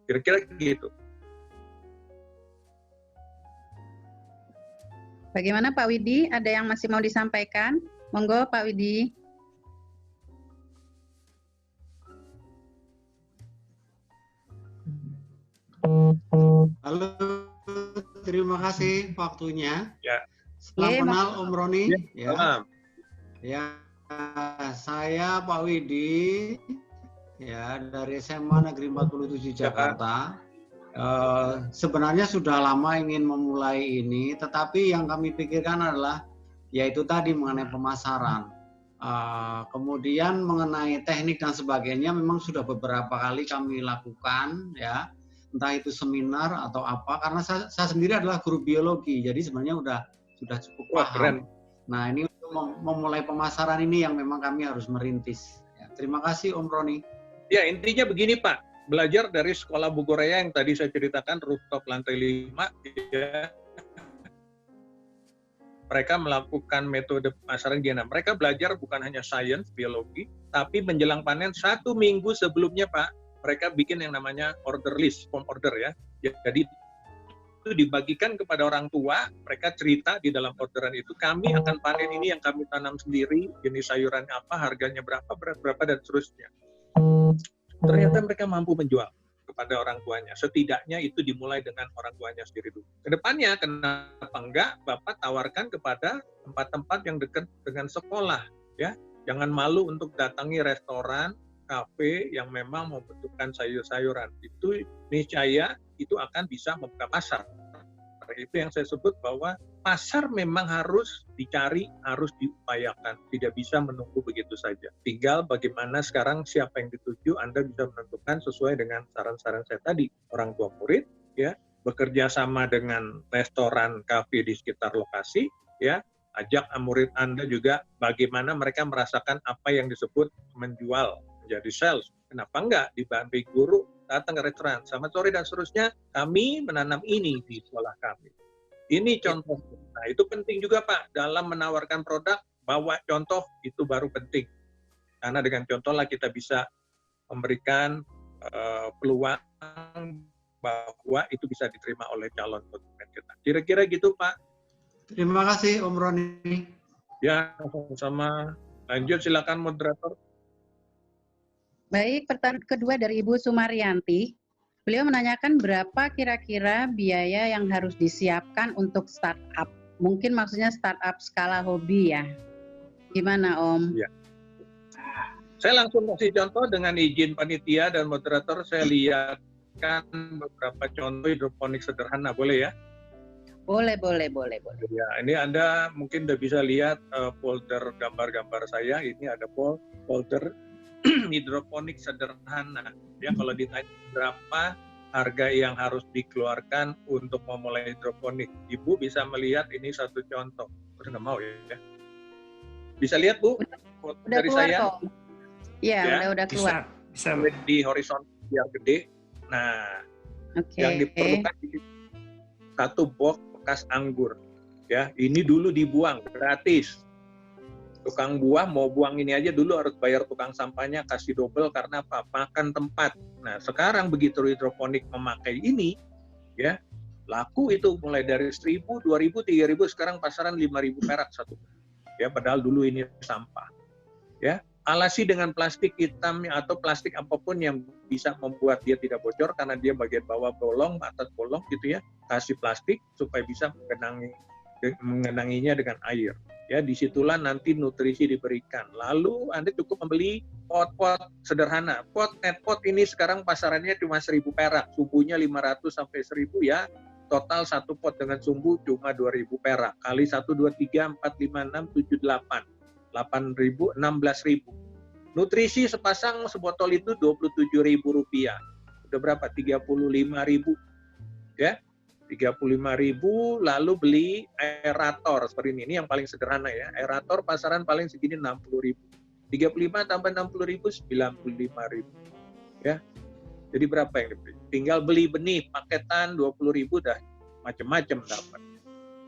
Kira-kira gitu. Bagaimana Pak Widi? Ada yang masih mau disampaikan? Monggo Pak Widi. Halo, terima kasih waktunya. Ya. Salam kenal Om Roni. Ya. Ya, saya Pak Widi, ya dari SMA Negeri 47 Jakarta. Sebenarnya sudah lama ingin memulai ini, tetapi yang kami pikirkan adalah yaitu tadi mengenai pemasaran. Kemudian mengenai teknik dan sebagainya memang sudah beberapa kali kami lakukan, ya. Entah itu seminar atau apa, karena saya sendiri adalah guru biologi, jadi sebenarnya sudah cukup paham. Nah, ini untuk memulai pemasaran ini yang memang kami harus merintis. Ya, terima kasih Om Roni. Ya, intinya begini Pak, belajar dari sekolah Bogoraya yang tadi saya ceritakan, rooftop lantai 5, ya. Mereka melakukan metode pemasaran gena. Mereka belajar bukan hanya sains, biologi, tapi menjelang panen 1 minggu sebelumnya Pak, mereka bikin yang namanya order list, form order ya. Jadi itu dibagikan kepada orang tua, mereka cerita di dalam orderan itu, kami akan panen ini yang kami tanam sendiri, jenis sayuran apa, harganya berapa, berat berapa, dan seterusnya. Ternyata mereka mampu menjual kepada orang tuanya. Setidaknya itu dimulai dengan orang tuanya sendiri dulu. Kedepannya, kenapa enggak Bapak tawarkan kepada tempat-tempat yang dekat dengan sekolah, ya. Jangan malu untuk datangi restoran, kafe yang memang membutuhkan sayur-sayuran. Itu niscaya itu akan bisa membuka pasar. Itu yang saya sebut bahwa pasar memang harus dicari, harus diupayakan. Tidak bisa menunggu begitu saja. Tinggal bagaimana sekarang siapa yang dituju, Anda bisa menentukan sesuai dengan saran-saran saya tadi. Orang tua murid, ya, bekerja sama dengan restoran, kafe di sekitar lokasi, ya, ajak murid Anda juga bagaimana mereka merasakan apa yang disebut menjual jadi sales. Kenapa enggak dibantu guru datang ke restoran, selamat sore dan seterusnya, kami menanam ini di sekolah kami. Ini contoh. Nah, itu penting juga Pak, dalam menawarkan produk, bawa contoh itu baru penting. Karena dengan contoh lah kita bisa memberikan peluang bahwa itu bisa diterima oleh calon konsumen kita. Kira-kira gitu Pak. Terima kasih Om Roni. Ya, sama-sama. Lanjut silakan moderator. Baik, pertanyaan kedua dari Ibu Sumaryanti. Beliau menanyakan berapa kira-kira biaya yang harus disiapkan untuk startup. Mungkin maksudnya startup skala hobi ya. Gimana Om? Ya. Saya langsung kasih contoh dengan izin panitia dan moderator. Saya lihatkan beberapa contoh hidroponik sederhana, boleh ya? Boleh. Ya, ini Anda mungkin udah bisa lihat folder gambar-gambar saya. Ini ada folder hidroponik sederhana. Ya, kalau ditanya berapa harga yang harus dikeluarkan untuk memulai hidroponik, Ibu bisa melihat ini satu contoh. Udah nggak mau ya? Bisa lihat Bu? Foto udah dari keluar saya. kok. Ya, udah keluar. Bisa. Di horizontal biar gede. Nah, yang diperlukan di satu box bekas anggur. Ya, ini dulu dibuang gratis. Tukang buah mau buang ini aja dulu harus bayar tukang sampahnya, kasih double karena apa? Makan tempat. Nah, sekarang begitu hidroponik memakai ini, ya laku itu mulai dari 1.000, 2.000, 3.000, sekarang pasaran 5.000 perak satu. Ya, padahal dulu ini sampah. Ya, alasi dengan plastik hitam atau plastik apapun yang bisa membuat dia tidak bocor karena dia bagian bawah bolong, atas bolong gitu ya. Kasih plastik supaya bisa mengenanginya dengan air. Ya, disitulah nanti nutrisi diberikan. Lalu Anda cukup membeli pot-pot sederhana. Net pot ini sekarang pasarannya cuma 1.000 perak, sumbunya 500 sampai 1.000 ya. Total satu pot dengan sumbu cuma 2.000 perak. Kali 1, 2, 3, 4, 5, 6, 7, 8. 8.000, 16.000. Nutrisi sepasang sebotol itu Rp27.000. Udah berapa? 35.000. Ya. 35.000, lalu beli aerator seperti ini yang paling sederhana ya. Aerator pasaran paling segini 60.000. 35 tambah 60.000, 95.000. Ya. Jadi berapa yang dibeli? Tinggal beli benih paketan 20.000 dah macam-macam dapat.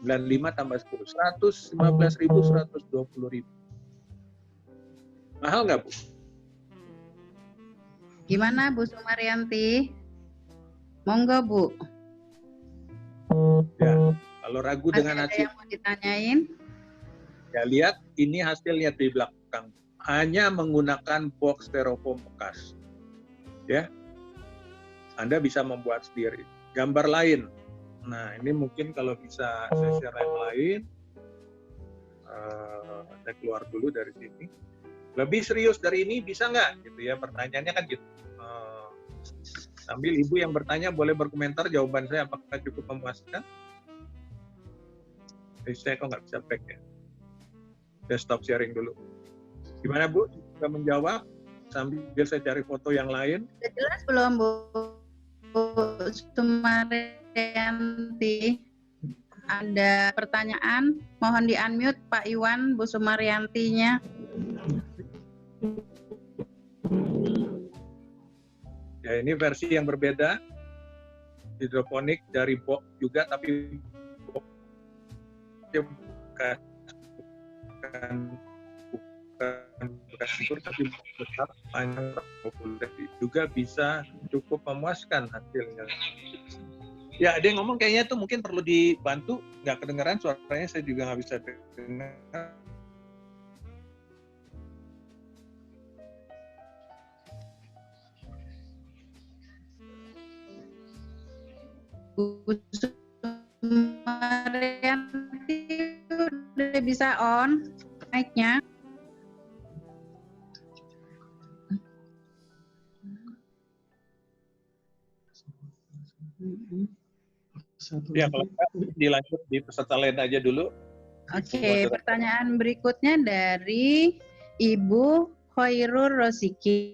95 tambah 10, 115.000, 120.000. Mahal nggak Bu? Gimana Bu Sumaryanti? Monggo Bu. Ya, kalau ragu Masih dengan ada hasil yang mau ditanyain? ya lihat ini hasilnya di belakang. Hanya menggunakan box styrofoam bekas. Ya. Anda bisa membuat sendiri. Gambar lain. Nah, ini mungkin kalau bisa saya share yang lain. Saya keluar dulu dari sini. Lebih serius dari ini bisa nggak? Gitu ya, pertanyaannya kan gitu. Sambil Ibu yang bertanya boleh berkomentar jawaban saya apakah cukup memuaskan. Saya kok nggak bisa back ya. Saya stop sharing dulu. Gimana Bu? Sudah menjawab? Sambil saya cari foto yang lain. Sudah jelas belum Bu Sumaryanti? Ada pertanyaan? Mohon di-unmute Pak Iwan, Bu Sumaryantinya. Ya, ini versi yang berbeda. Hidroponik dari box juga, tapi bukan tapi besar, panjang, juga bisa cukup memuaskan hasilnya. Ya, dia ngomong kayaknya tuh mungkin perlu dibantu, nggak kedengeran suaranya, saya juga nggak bisa dengar. Bu Sumaryanti udah bisa on mic-nya. Ya, kalau dilanjut di peserta lain aja dulu. Oke, pertanyaan berikutnya dari Ibu Khairul Rosikin.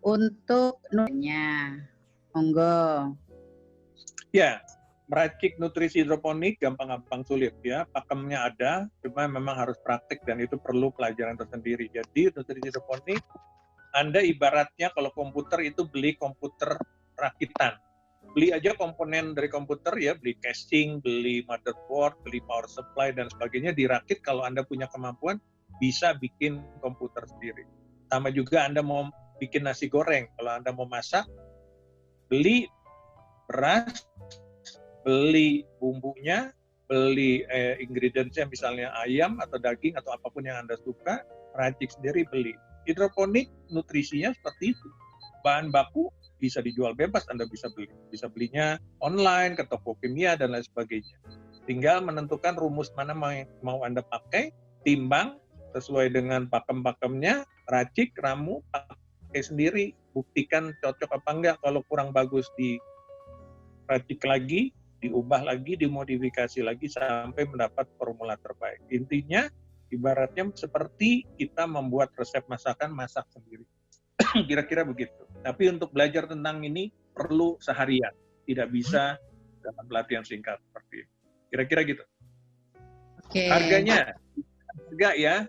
Untuk monggo. Ya, meracik nutrisi hidroponik gampang-gampang sulit ya. Pakemnya ada, cuma memang harus praktik dan itu perlu pelajaran tersendiri. Jadi nutrisi hidroponik, Anda ibaratnya kalau komputer itu beli komputer rakitan. Beli aja komponen dari komputer ya, beli casing, beli motherboard, beli power supply dan sebagainya, dirakit. Kalau Anda punya kemampuan bisa bikin komputer sendiri. Sama juga Anda mau bikin nasi goreng, kalau Anda mau masak, beli beras, beli bumbunya, beli ingredientsnya misalnya ayam atau daging atau apapun yang Anda suka, racik sendiri beli. Hidroponik nutrisinya seperti itu. Bahan baku bisa dijual bebas, Anda bisa beli. Bisa belinya online, ke toko kimia, dan lain sebagainya. Tinggal menentukan rumus mana mau Anda pakai, timbang sesuai dengan pakem-pakemnya, racik, ramu, pakai sendiri, buktikan cocok apa enggak. Kalau kurang bagus diracik lagi, diubah lagi, dimodifikasi lagi sampai mendapat formula terbaik. Intinya ibaratnya seperti kita membuat resep masakan, masak sendiri. Kira-kira begitu. Tapi untuk belajar tentang ini perlu seharian, tidak bisa dalam pelatihan singkat seperti ini. Kira-kira gitu. Oke. Harga ya.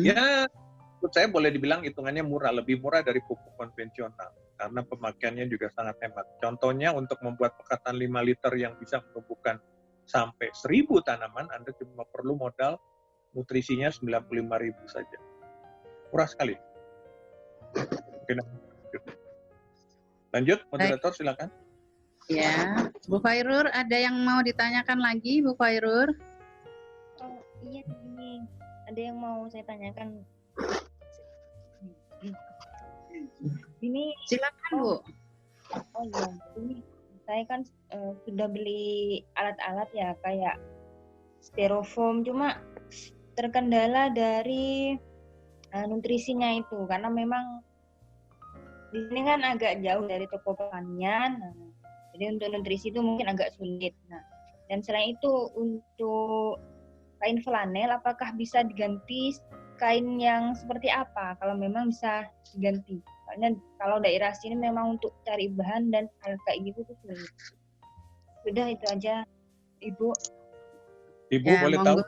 Ya, menurut saya boleh dibilang hitungannya murah, lebih murah dari pupuk konvensional. Karena pemakaiannya juga sangat hemat. Contohnya untuk membuat pekatan 5 liter yang bisa menumbuhkan sampai 1.000 tanaman, Anda cuma perlu modal nutrisinya 95.000 saja. Murah sekali. Oke, lanjut, moderator silakan. Ya, Bu Khairur, ada yang mau ditanyakan lagi, Bu Khairur? Oh iya, ini ada yang mau saya tanyakan. Ini silakan Bu. Oh iya, ini saya kan sudah beli alat-alat ya kayak styrofoam, cuma terkendala dari nutrisinya itu karena memang di sini kan agak jauh dari toko pertanian, jadi untuk nutrisi itu mungkin agak sulit. Nah, dan selain itu untuk kain flanel, apakah bisa diganti kain yang seperti apa? Kalau memang bisa diganti. Soalnya kalau daerah sini memang untuk cari bahan dan hal kayak gitu tuh sulit. Sudah itu aja, Ibu. Ibu ya, boleh tahu?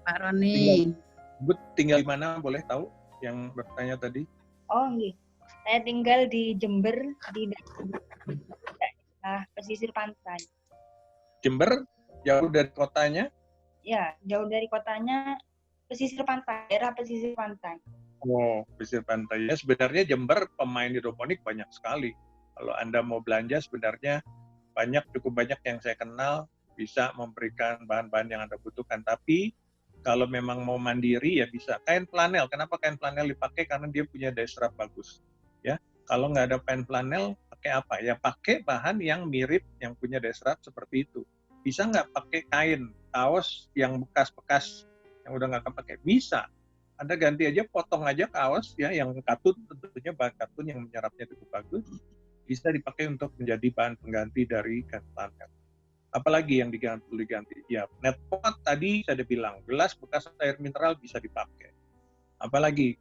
Pak Roni. Ibu tinggal di mana? Boleh tahu yang bertanya tadi? Oh, iya. Saya tinggal di Jember, di daerah pesisir pantai. Jember jauh dari kotanya? Ya, jauh dari kotanya, pesisir pantai, daerah pesisir pantai. Oh, pesisir pantai. Ya, sebenarnya Jember pemain hidroponik banyak sekali. Kalau Anda mau belanja sebenarnya cukup banyak yang saya kenal bisa memberikan bahan-bahan yang Anda butuhkan. Tapi kalau memang mau mandiri ya bisa. Kain flanel, kenapa kain flanel dipakai? Karena dia punya daya serap bagus. Ya, kalau nggak ada kain flanel, pakai apa? Ya pakai bahan yang mirip, yang punya daya serap seperti itu. Bisa nggak pakai kain kaos yang bekas-bekas yang udah nggak kepake? Bisa. Anda ganti aja, potong aja kaos ya yang katun, tentunya bahan katun yang menyerapnya cukup bagus, bisa dipakai untuk menjadi bahan pengganti dari kain flanel. Apalagi yang diganti? Ya, net pot tadi saya udah bilang, gelas bekas air mineral bisa dipakai. Apalagi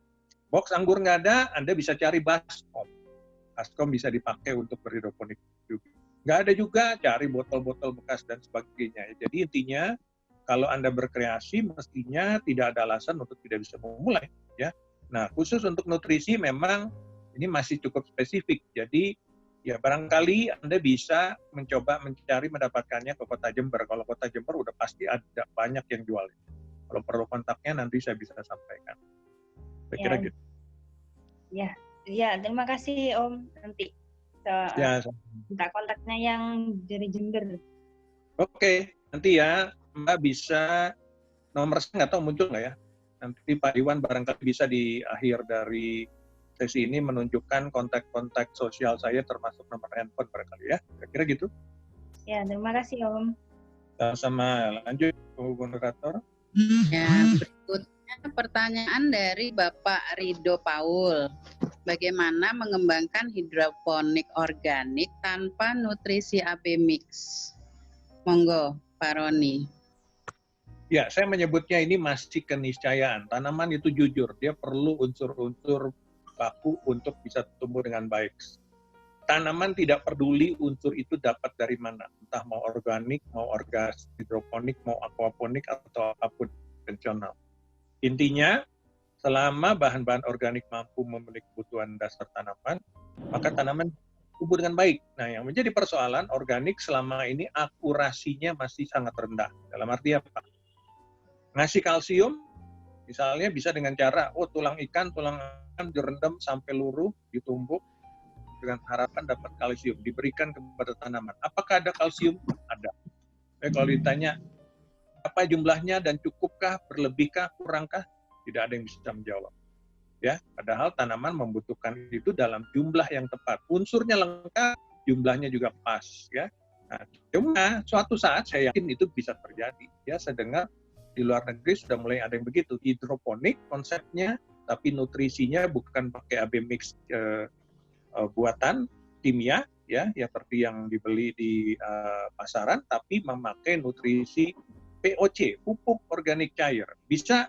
box anggur nggak ada, Anda bisa cari baskom. Baskom bisa dipakai untuk berhidroponik juga. Nggak ada juga, cari botol-botol bekas dan sebagainya. Jadi intinya, kalau Anda berkreasi, mestinya tidak ada alasan untuk tidak bisa memulai. Ya. Nah, khusus untuk nutrisi memang ini masih cukup spesifik. Jadi, ya barangkali Anda bisa mencoba mendapatkannya ke Kota Jember. Kalau Kota Jember udah pasti ada banyak yang jual. Kalau perlu kontaknya nanti saya bisa sampaikan. Saya kira gitu. Ya, terima kasih Om. Nanti minta kontaknya yang dari Jember. Oke, nanti ya Mbak bisa, nomor saya nggak tahu muncul nggak ya. Nanti Pak Iwan barangkali bisa di akhir dari sesi ini menunjukkan kontak-kontak sosial saya termasuk nomor handphone barangkali ya. Kira-kira gitu. Ya, terima kasih Om. Sama lanjut Bu moderator. Ya, berikutnya pertanyaan dari Bapak Rido Paul. Bagaimana mengembangkan hidroponik organik tanpa nutrisi AB mix? Monggo, Pak Roni. Ya, saya menyebutnya ini masih keniscayaan. Tanaman itu jujur, dia perlu unsur-unsur baku untuk bisa tumbuh dengan baik. tanaman tidak peduli unsur itu dapat dari mana, entah mau organik, mau hidroponik, mau aquaponik atau apapun konvensional. Intinya, selama bahan-bahan organik mampu memenuhi kebutuhan dasar tanaman, maka tanaman tumbuh dengan baik. Nah, yang menjadi persoalan organik selama ini akurasinya masih sangat rendah. Dalam arti apa? Ngasih kalsium, misalnya bisa dengan cara, tulang ikan direndam sampai luruh, ditumbuk, dengan harapan dapat kalsium, diberikan kepada tanaman. Apakah ada kalsium? Ada. Kalau ditanya, apa jumlahnya dan cukupkah, berlebihkah, kurangkah? Tidak ada yang bisa menjawab. Ya, padahal tanaman membutuhkan itu dalam jumlah yang tepat. Unsurnya lengkap, jumlahnya juga pas. Ya. Nah, cuma suatu saat saya yakin itu bisa terjadi. Ya, saya dengar di luar negeri sudah mulai ada yang begitu. Hidroponik konsepnya, tapi nutrisinya bukan pakai AB mix buatan kimia, ya seperti yang dibeli di pasaran, tapi memakai nutrisi POC, pupuk organik cair. Bisa.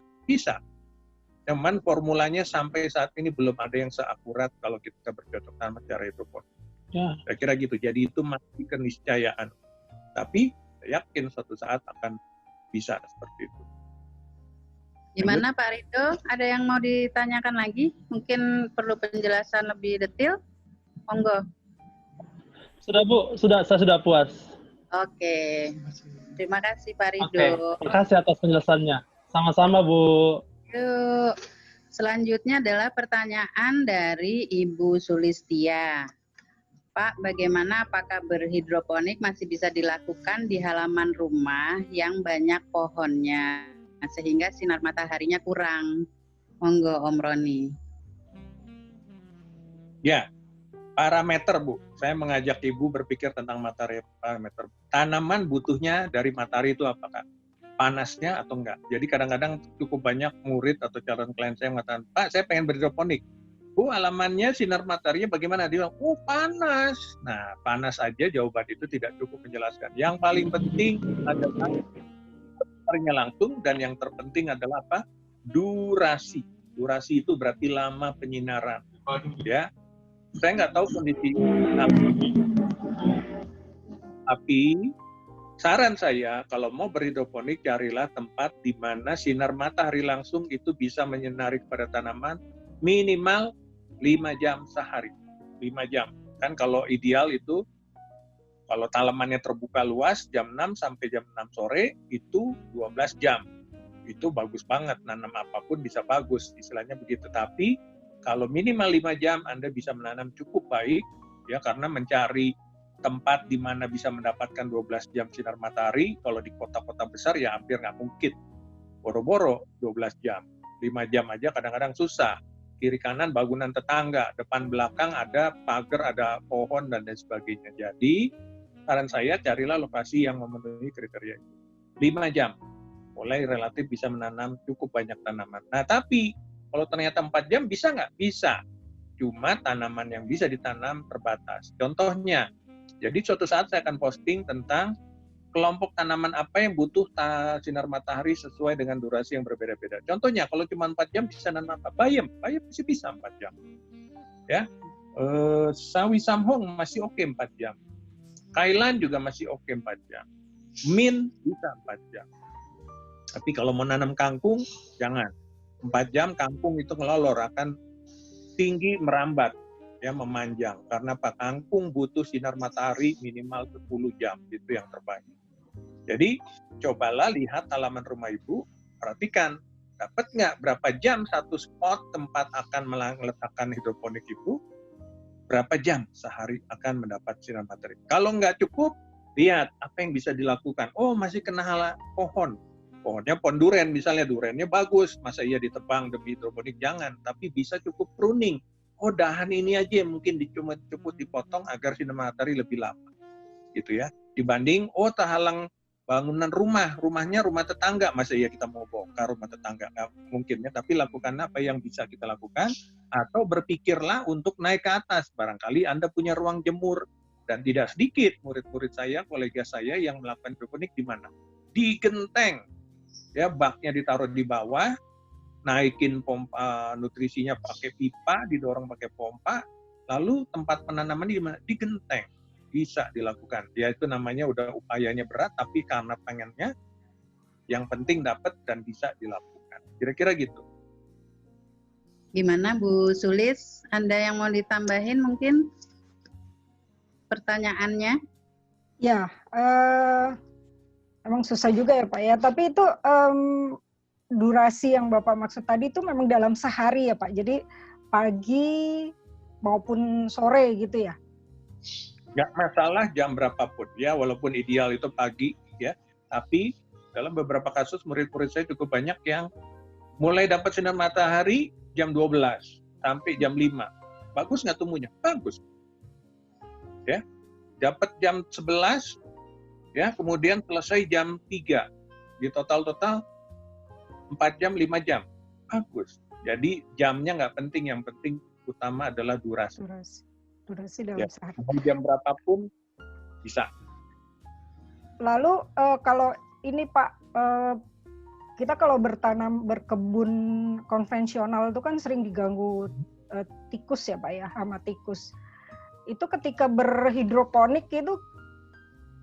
Cuman formulanya sampai saat ini belum ada yang seakurat kalau kita bercocok tanam secara hidroponik. Ya. Saya kira gitu. Jadi itu masih keniscayaan. Tapi saya yakin suatu saat akan bisa seperti itu. Gimana Pak Rido? Ada yang mau ditanyakan lagi? Mungkin perlu penjelasan lebih detail? Monggo. Sudah Bu, saya sudah puas. Oke. Terima kasih Pak Rido. Terima kasih atas penjelasannya. Sama-sama Bu. Yuk. Selanjutnya adalah pertanyaan dari Ibu Sulistia. Pak, bagaimana apakah berhidroponik masih bisa dilakukan di halaman rumah yang banyak pohonnya sehingga sinar mataharinya kurang? Monggo Om Roni. Ya. Parameter, Bu. Saya mengajak Ibu berpikir tentang matahari parameter. Tanaman butuhnya dari matahari itu apakah? Panasnya atau enggak? Jadi kadang-kadang cukup banyak murid atau calon klien saya mengatakan, Pak, saya pengen berhidroponik. Bu, halamannya sinar mataharinya bagaimana? Dia bilang, panas. Nah, panas aja jawaban itu tidak cukup menjelaskan. Yang paling penting adalah mataharinya langsung, dan yang terpenting adalah apa? Durasi. Durasi itu berarti lama penyinaran. Ya. Saya nggak tahu kondisi tapi saran saya kalau mau berhidroponik carilah tempat di mana sinar matahari langsung itu bisa menyinari kepada tanaman minimal 5 jam sehari. 5 jam. Kan kalau ideal itu kalau tanamannya terbuka luas jam 6 sampai jam 6 sore itu 12 jam. Itu bagus banget, nanam apapun bisa bagus, istilahnya begitu. Tapi kalau minimal 5 jam Anda bisa menanam cukup baik, ya karena mencari tempat di mana bisa mendapatkan 12 jam sinar matahari, kalau di kota-kota besar ya hampir nggak mungkin. Boro-boro 12 jam, 5 jam aja kadang-kadang susah. Kiri kanan bangunan tetangga, depan belakang ada pagar, ada pohon, dan lain sebagainya. Jadi, saran saya carilah lokasi yang memenuhi kriteria itu. 5 jam, mulai relatif bisa menanam cukup banyak tanaman. Nah, tapi kalau ternyata 4 jam bisa nggak? Bisa. Cuma tanaman yang bisa ditanam terbatas. Contohnya, jadi suatu saat saya akan posting tentang kelompok tanaman apa yang butuh sinar matahari sesuai dengan durasi yang berbeda-beda. Contohnya, kalau cuma 4 jam bisa nanam apa? Bayam masih bisa 4 jam. Ya, sawi samhong masih oke 4 jam. Kailan juga masih oke 4 jam. Mint bisa 4 jam. Tapi kalau mau nanam kangkung, jangan. 4 jam kangkung itu ngelolor, akan tinggi merambat, ya memanjang. Karena Pak kangkung butuh sinar matahari minimal 10 jam, itu yang terbaik. Jadi cobalah lihat halaman rumah Ibu, perhatikan dapat nggak berapa jam satu spot tempat akan meletakkan hidroponik Ibu, berapa jam sehari akan mendapat sinar matahari. Kalau nggak cukup, lihat apa yang bisa dilakukan. Masih kena pohon. Pohonnya pohon duren, misalnya durennya bagus, masa iya ditebang demi hidroponik? Jangan, tapi bisa cukup pruning. Dahan ini aja mungkin cukup dipotong agar sinar matahari lebih lama, gitu ya. Dibanding, terhalang bangunan rumahnya rumah tetangga, masa iya kita mau bongkar rumah tetangga? Nggak mungkin ya, tapi lakukan apa yang bisa kita lakukan, atau berpikirlah untuk naik ke atas. Barangkali Anda punya ruang jemur, dan tidak sedikit murid-murid saya, kolega saya yang melakukan hidroponik di mana? Di genteng. Ya, baknya ditaruh di bawah, naikin pompa nutrisinya pakai pipa, didorong pakai pompa, Lalu tempat penanaman di mana? Di genteng. Bisa dilakukan. Ya itu namanya udah upayanya berat, tapi karena pengennya, yang penting dapat dan bisa dilakukan. Kira-kira gitu. Gimana Bu Sulis? Anda yang mau ditambahin mungkin pertanyaannya? Ya, emang susah juga ya Pak ya. Tapi itu durasi yang Bapak maksud tadi itu memang dalam sehari ya Pak. Jadi pagi maupun sore gitu ya? Nggak masalah jam berapapun ya, walaupun ideal itu pagi ya. Tapi dalam beberapa kasus murid-murid saya cukup banyak yang mulai dapat sinar matahari jam 12 sampai jam 5. Bagus nggak tumbuhnya? Bagus. Ya, dapat jam 11 ya, kemudian selesai jam 3. Di total 4 jam, 5 jam. Bagus. Jadi jamnya nggak penting, yang penting utama adalah durasi. Durasi dalam sehari. Jam berapapun bisa. Lalu kalau ini Pak, kita kalau berkebun konvensional itu kan sering diganggu tikus ya Pak ya, hama tikus. Itu ketika berhidroponik itu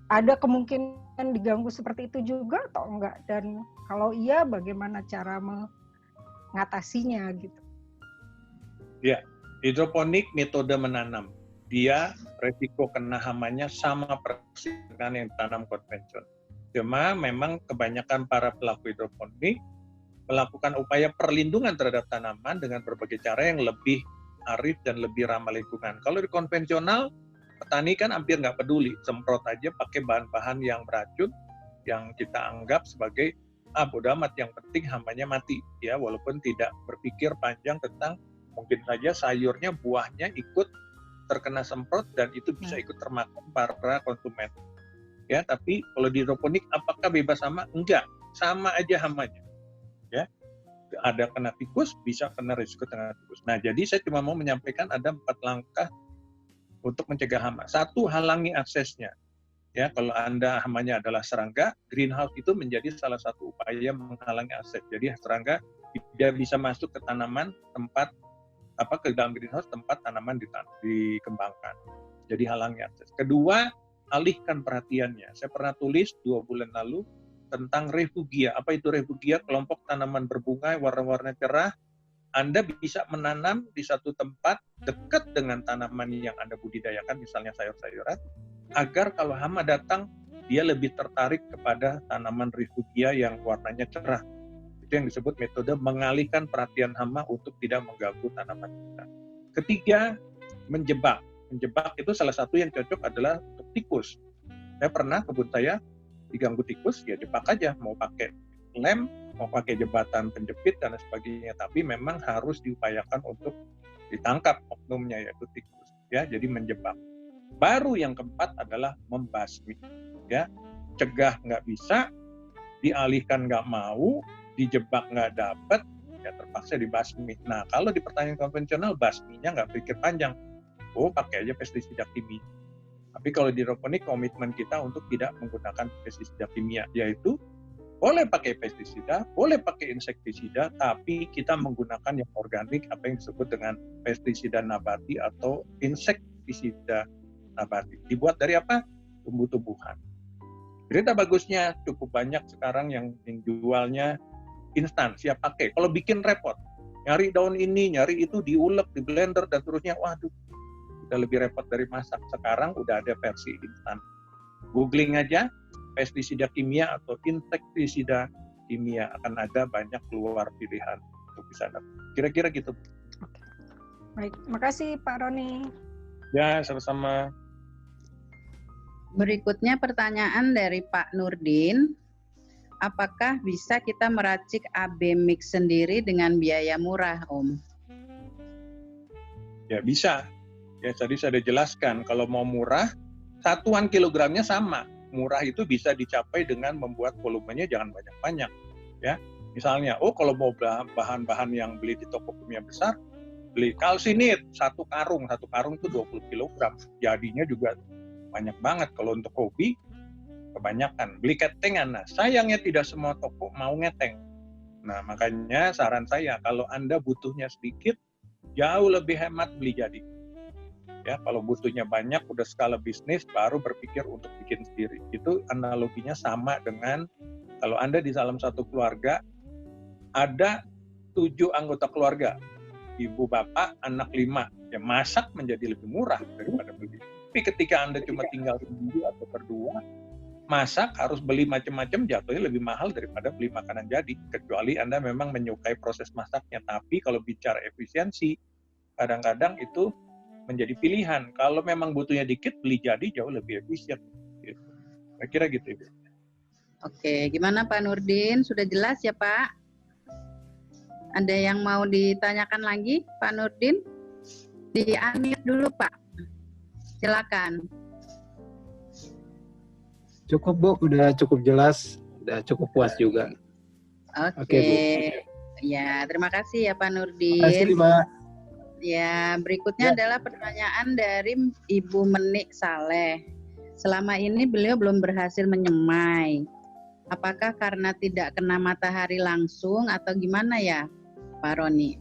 ada kemungkinan diganggu seperti itu juga atau enggak? Dan kalau iya, bagaimana cara mengatasinya gitu? Ya, hidroponik metode menanam. Dia resiko kena hamanya sama persis dengan yang tanam konvensional. Cuma memang kebanyakan para pelaku hidroponik melakukan upaya perlindungan terhadap tanaman dengan berbagai cara yang lebih arif dan lebih ramah lingkungan. Kalau di konvensional, petani kan hampir nggak peduli, semprot aja pakai bahan-bahan yang beracun, yang kita anggap sebagai bodo amat, yang penting hamanya mati, ya, walaupun tidak berpikir panjang tentang mungkin saja sayurnya, buahnya ikut terkena semprot dan itu bisa ikut termakan para konsumen. Ya, tapi kalau di hidroponik apakah bebas hama? Enggak, sama aja hamanya. Ya, ada kena tikus, bisa kena risiko kena tikus. Nah, jadi saya cuma mau menyampaikan ada 4 langkah untuk mencegah hama. 1, halangi aksesnya. Ya, kalau Anda hamanya adalah serangga, greenhouse itu menjadi salah satu upaya menghalangi akses. Jadi serangga tidak bisa masuk ke tanaman tempat ke dalam greenhouse tempat tanaman dikembangkan. Jadi halangi akses. Kedua, alihkan perhatiannya. Saya pernah tulis 2 bulan lalu tentang refugia. Apa itu refugia? Kelompok tanaman berbunga warna-warna cerah. Anda bisa menanam di satu tempat dekat dengan tanaman yang Anda budidayakan, misalnya sayur-sayuran, agar kalau hama datang, dia lebih tertarik kepada tanaman refugia yang warnanya cerah. Itu yang disebut metode mengalihkan perhatian hama untuk tidak mengganggu tanaman kita. Ketiga, menjebak. Menjebak itu salah satu yang cocok adalah untuk tikus. Saya pernah, kebun saya diganggu tikus, ya jebak aja. Mau pakai lem, mau pakai jembatan penjepit, dan sebagainya. Tapi memang harus diupayakan untuk ditangkap oknumnya, yaitu tikus. Ya, jadi menjebak. Baru yang keempat adalah membasmi. Ya, cegah nggak bisa, dialihkan nggak mau, dijebak nggak dapat, ya terpaksa dibasmi. Nah, kalau di pertanian konvensional, basminya nggak pikir panjang. Pakai aja pestisida kimia. Tapi kalau di hidroponik, komitmen kita untuk tidak menggunakan pestisida kimia, yaitu boleh pakai pestisida, boleh pakai insektisida, tapi kita menggunakan yang organik, apa yang disebut dengan pestisida nabati atau insektisida nabati. Dibuat dari apa? Tumbuh-tumbuhan. Berita bagusnya cukup banyak sekarang yang jualnya instan, siap pakai. Kalau bikin repot, nyari daun ini, nyari itu, diulek, di blender, dan seterusnya, waduh, udah lebih repot dari masak. Sekarang udah ada versi instan. Googling aja, pestisida kimia atau insektisida kimia, akan ada banyak keluar pilihan untuk bisa dapat. Kira-kira gitu. Oke. Baik, makasih Pak Roni. Ya, sama-sama. Berikutnya pertanyaan dari Pak Nurdin. Apakah bisa kita meracik AB mix sendiri dengan biaya murah, Om? Ya, bisa. Ya, tadi saya sudah jelaskan, kalau mau murah, satuan kilogramnya sama. Murah itu bisa dicapai dengan membuat volumenya jangan banyak-banyak. Ya, misalnya, kalau mau bahan-bahan yang beli di toko kimia besar, beli kalsinit, satu karung itu 20 kg. Jadinya juga banyak banget. Kalau untuk hobi, kebanyakan. Beli ketengan. Nah, sayangnya tidak semua toko mau ngeteng. Nah, makanya saran saya, kalau Anda butuhnya sedikit, jauh lebih hemat beli jadi. Ya, kalau butuhnya banyak, udah skala bisnis, baru berpikir untuk bikin sendiri. Itu analoginya sama dengan kalau Anda di dalam satu keluarga, ada 7 anggota keluarga, ibu, bapak, anak 5. Ya, masak menjadi lebih murah daripada beli. Tapi ketika Anda cuma tinggal sendiri atau berdua, masak harus beli macam-macam, jatuhnya lebih mahal daripada beli makanan jadi. Kecuali Anda memang menyukai proses masaknya. Tapi kalau bicara efisiensi, kadang-kadang itu menjadi pilihan. Kalau memang butuhnya dikit, beli jadi jauh lebih efisien. Gitu. Kira-kira gitu, Ibu. Oke, gimana Pak Nurdin? Sudah jelas ya Pak? Ada yang mau ditanyakan lagi, Pak Nurdin? Di-unmute dulu Pak. Silakan. Cukup Bu, udah cukup jelas, udah cukup puas juga. Oke, Bu. Ya, terima kasih ya Pak Nurdin. Terima kasih Pak. Ya, berikutnya adalah pertanyaan dari Ibu Menik Saleh. Selama ini beliau belum berhasil menyemai. Apakah karena tidak kena matahari langsung atau gimana ya, Pak Roni?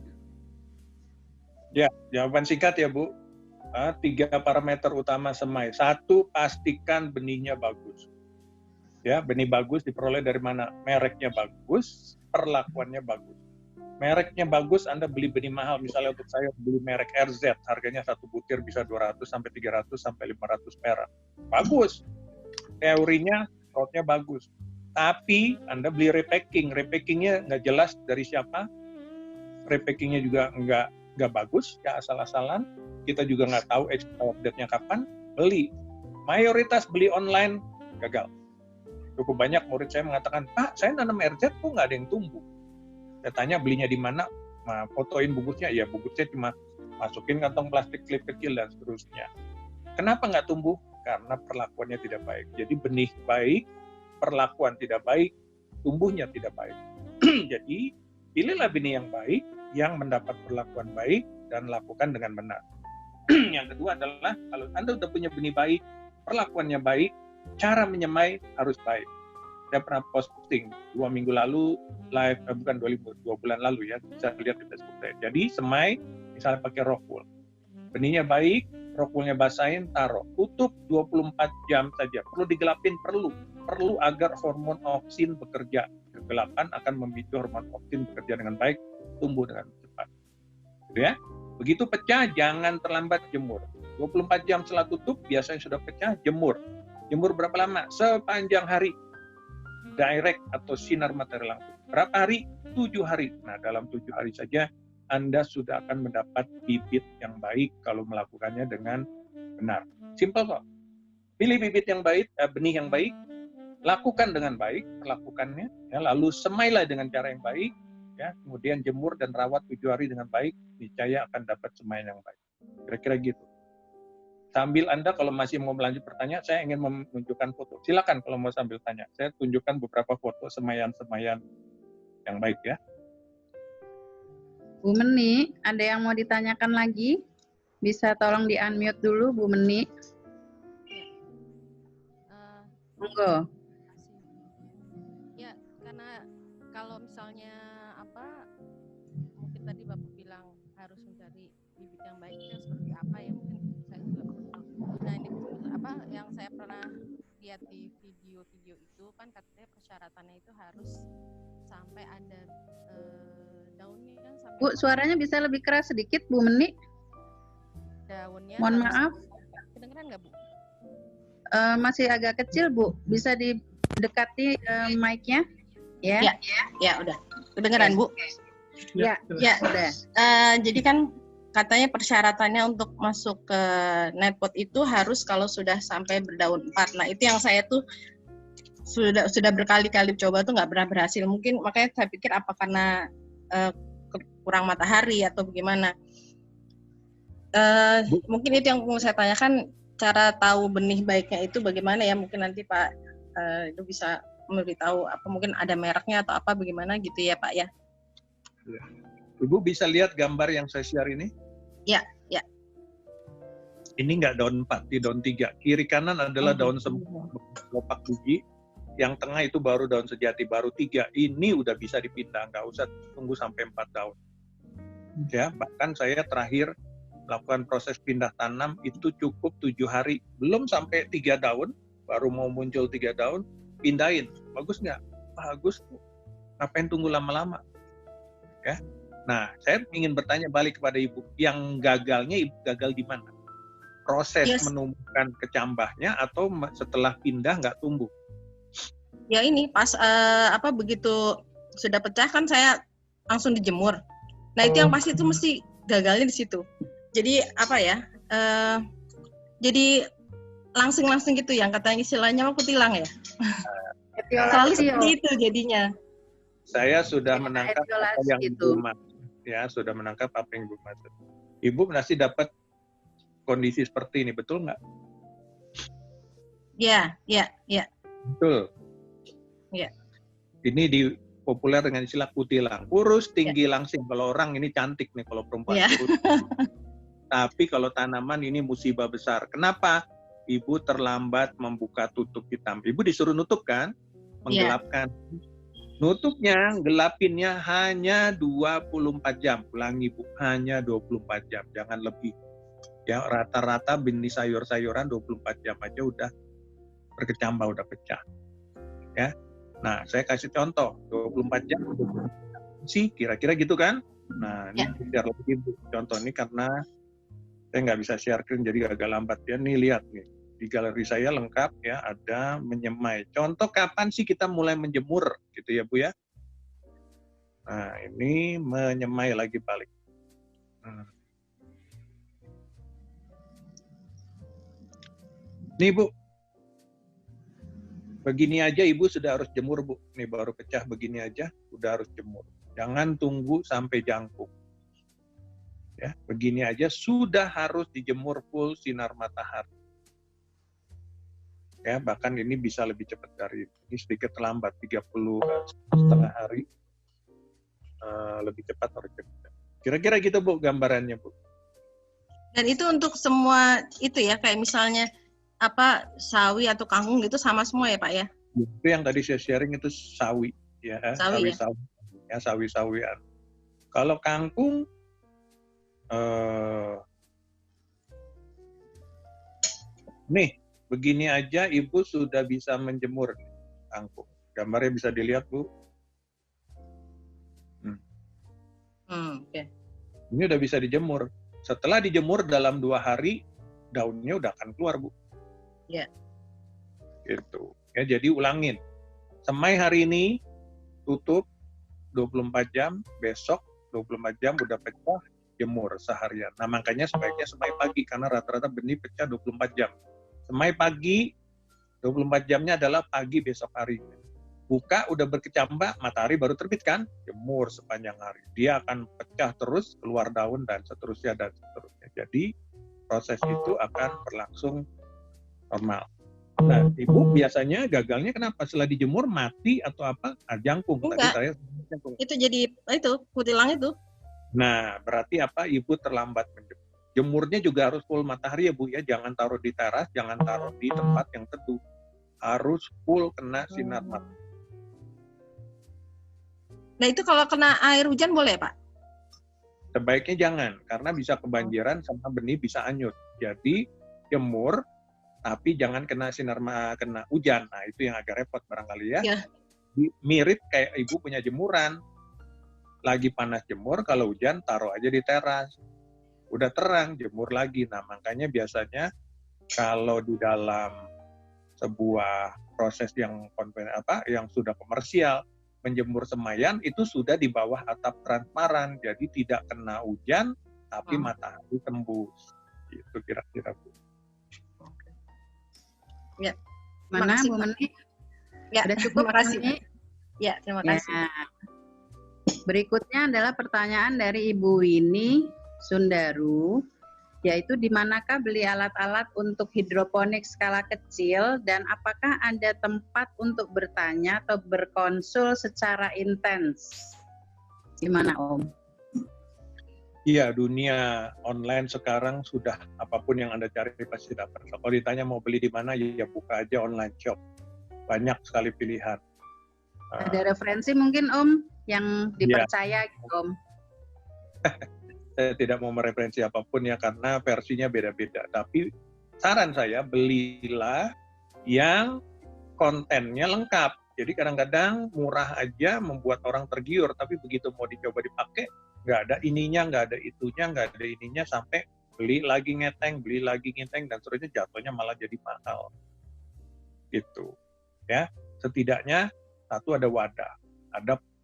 Ya, jawaban singkat ya Bu. 3 parameter utama semai. 1, pastikan benihnya bagus. Ya, benih bagus diperoleh dari mana? Mereknya bagus, perlakuannya bagus. Mereknya bagus, Anda beli benih mahal. Misalnya untuk saya beli merek RZ, harganya 1 butir bisa 200 sampai 300 sampai 500 perak. Bagus. Teorinya, rotnya bagus. Tapi Anda beli repacking. Repackingnya nggak jelas dari siapa. Repackingnya juga nggak bagus, ya asal-asalan. Kita juga nggak tahu expiry date-nya kapan. Beli. Mayoritas beli online, gagal. Cukup banyak murid saya mengatakan, Pak, saya nanam RZ kok nggak ada yang tumbuh. Saya tanya belinya di mana, nah, fotoin bungkusnya, ya bungkusnya cuma masukin kantong plastik klip kecil dan seterusnya. Kenapa nggak tumbuh? Karena perlakuannya tidak baik. Jadi benih baik, perlakuan tidak baik, tumbuhnya tidak baik. Jadi pilihlah benih yang baik, yang mendapat perlakuan baik, dan lakukan dengan benar. Yang kedua adalah, kalau Anda sudah punya benih baik, perlakuannya baik, cara menyemai harus baik. Saya pernah posting 2 minggu lalu live, bukan 2 bulan lalu ya, bisa lihat di Facebook saya. Jadi semai, misalnya pakai rock wool. Benihnya baik, rock woolnya basahin, taruh. Tutup 24 jam saja. Perlu digelapin, perlu agar hormon oksin bekerja. Kegelapan akan memicu hormon oksin bekerja dengan baik, tumbuh dengan cepat. Gitu ya. Begitu pecah, jangan terlambat jemur. 24 jam setelah tutup, biasanya sudah pecah, jemur. Jemur berapa lama? Sepanjang hari. Direct atau sinar matahari langsung. Berapa hari? 7 hari. Nah, dalam 7 hari saja Anda sudah akan mendapat bibit yang baik kalau melakukannya dengan benar. Simple kok. Pilih bibit yang baik, benih yang baik, lakukan dengan baik, lakukannya, ya, lalu semailah dengan cara yang baik, ya, kemudian jemur dan rawat 7 hari dengan baik, niscaya akan dapat semai yang baik. Kira-kira gitu. Sambil Anda kalau masih mau melanjut pertanyaan, saya ingin menunjukkan foto. Silakan kalau mau sambil tanya. Saya tunjukkan beberapa foto semaian-semaian yang baik ya. Bu Meni, ada yang mau ditanyakan lagi? Bisa tolong di-unmute dulu Bu Meni. Monggo. Ya, karena kalau misalnya mungkin tadi Bapak bilang harus mencari bibit yang baik itu seperti apa ya, mungkin saya juga nah ini yang saya pernah lihat di video-video itu kan katanya persyaratannya itu harus sampai ada daunnya kan sampai. Bu, suaranya bisa lebih keras sedikit Bu Meni. Daunnya. Mohon maaf. Kedengeran nggak Bu? Masih agak kecil Bu, bisa didekati mic-nya? Ya. Ya udah. Kedengeran Bu? Ya, udah. Jadi kan katanya persyaratannya untuk masuk ke netpot itu harus kalau sudah sampai berdaun 4. Nah itu yang saya tuh sudah berkali-kali coba tuh nggak pernah berhasil. Mungkin makanya saya pikir apa karena kurang matahari atau bagaimana. Mungkin itu yang mau saya tanyakan, cara tahu benih baiknya itu bagaimana ya? Mungkin nanti Pak itu bisa memberitahu apa mungkin ada mereknya atau apa bagaimana gitu ya Pak ya. Ibu bisa lihat gambar yang saya share ini? Ya. Ini nggak daun 4, di daun 3. Kiri kanan adalah daun semua, kelopak biji. Yang tengah itu baru daun sejati, baru 3. Ini udah bisa dipindah, nggak usah tunggu sampai 4 daun. Ya, bahkan saya terakhir melakukan proses pindah tanam itu cukup 7 hari, belum sampai 3 daun, baru mau muncul 3 daun, pindahin. Bagus nggak? Bagus. Ngapain tunggu lama-lama? Ya. Nah, saya ingin bertanya balik kepada Ibu, yang gagalnya Ibu gagal di mana? Proses menumbuhkan kecambahnya atau setelah pindah nggak tumbuh? Ya ini pas begitu sudah pecah kan saya langsung dijemur. Nah itu yang pasti itu mesti gagalnya di situ. Jadi jadi langsing-langsing gitu yang katanya istilahnya mau kutilang ya. Selalu seperti itu jadinya. Saya sudah menangkap apa yang Ibu maksud. Ya, sudah menangkap apa yang Ibu maksud. Ibu masih dapat kondisi seperti ini, betul nggak? Ya. Betul. Ya. Ini populer dengan istilah kutilang. Kurus, tinggi, langsing. Kalau orang ini cantik nih, kalau perempuan kurus. Tapi kalau tanaman ini musibah besar. Kenapa? Ibu terlambat membuka tutup hitam. Ibu disuruh nutup kan? Menggelapkan. Nutupnya, gelapinnya hanya 24 jam. Ulangi Bu, hanya 24 jam. Jangan lebih. Ya, rata-rata benih sayur-sayuran 24 jam aja udah berkecambah, udah pecah. Ya. Nah, saya kasih contoh, 24 jam sih kira-kira gitu kan. Nah, ini share lagi Bu. Contoh ini karena saya nggak bisa share screen jadi agak lambat ya. Nih lihat nih, di galeri saya lengkap ya, ada menyemai. Contoh kapan sih kita mulai menjemur gitu ya Bu ya. Nah, ini menyemai lagi balik. Nih Bu, begini aja Ibu sudah harus jemur Bu. Nih baru pecah begini aja udah harus jemur. Jangan tunggu sampai jangkung. Ya, begini aja sudah harus dijemur full sinar matahari. Ya, bahkan ini bisa lebih cepat dari ini, sedikit terlambat 30,5 hari. Lebih cepat harus cepat. Kira-kira gitu Bu gambarannya Bu. Dan itu untuk semua itu ya, kayak misalnya sawi atau kangkung gitu sama semua ya Pak ya? Itu yang tadi saya sharing itu sawi ya, sawi-sawian. Kalau kangkung nih begini aja Ibu sudah bisa menjemur kangkung. Gambarnya bisa dilihat Bu. Okay. Ini udah bisa dijemur. Setelah dijemur dalam 2 hari daunnya udah akan keluar Bu. Ya. Gitu. Ya, jadi ulangin. Semai hari ini, tutup 24 jam, besok 24 jam udah pecah, jemur seharian. Nah, makanya sebaiknya semai pagi, karena rata-rata benih pecah 24 jam. Semai pagi, 24 jamnya adalah pagi besok harinya. Buka, udah berkecambah, matahari baru terbit kan? Jemur sepanjang hari. Dia akan pecah terus, keluar daun, dan seterusnya, dan seterusnya. Jadi, proses itu akan berlangsung normal. Nah, Ibu biasanya gagalnya kenapa? Setelah dijemur mati atau apa? Jangkung. Enggak. Tadi saya jangkung. Itu jadi kutilang itu. Nah, berarti apa? Ibu terlambat menjemur. Jemurnya juga harus full matahari ya Bu ya. Jangan taruh di teras, jangan taruh di tempat yang teduh. Harus full kena sinar matahari. Nah, itu kalau kena air hujan boleh Pak? Sebaiknya jangan, karena bisa kebanjiran sama benih bisa hanyut. Jadi jemur, tapi jangan kena kena hujan. Nah, itu yang agak repot barangkali ya. Mirip kayak Ibu punya jemuran. Lagi panas jemur, kalau hujan taruh aja di teras. Udah terang, jemur lagi. Nah, makanya biasanya kalau di dalam sebuah proses yang yang sudah komersial, menjemur semayan itu sudah di bawah atap transparan. Jadi tidak kena hujan, tapi matahari tembus. Itu kira-kira Bu. Ya. Mana Bu Meni? Ya, sudah cukup. Terima kasih. Ya, terima kasih. Berikutnya adalah pertanyaan dari Ibu Winnie Sundaru, yaitu di manakah beli alat-alat untuk hidroponik skala kecil dan apakah ada tempat untuk bertanya atau berkonsul secara intens? Gimana Om? Iya, dunia online sekarang sudah apapun yang Anda cari pasti dapat. Kalau ditanya mau beli di mana, ya buka aja online shop. Banyak sekali pilihan. Ada referensi mungkin Om yang dipercaya gitu Om? Saya tidak mau mereferensi apapun ya, karena versinya beda-beda. Tapi saran saya, belilah yang kontennya lengkap. Jadi kadang-kadang murah aja membuat orang tergiur, tapi begitu mau dicoba dipakai, nggak ada ininya, nggak ada itunya, nggak ada ininya, sampai beli lagi ngeteng, dan seterusnya, jatuhnya malah jadi mahal. Gitu. Ya, setidaknya satu, ada wadah,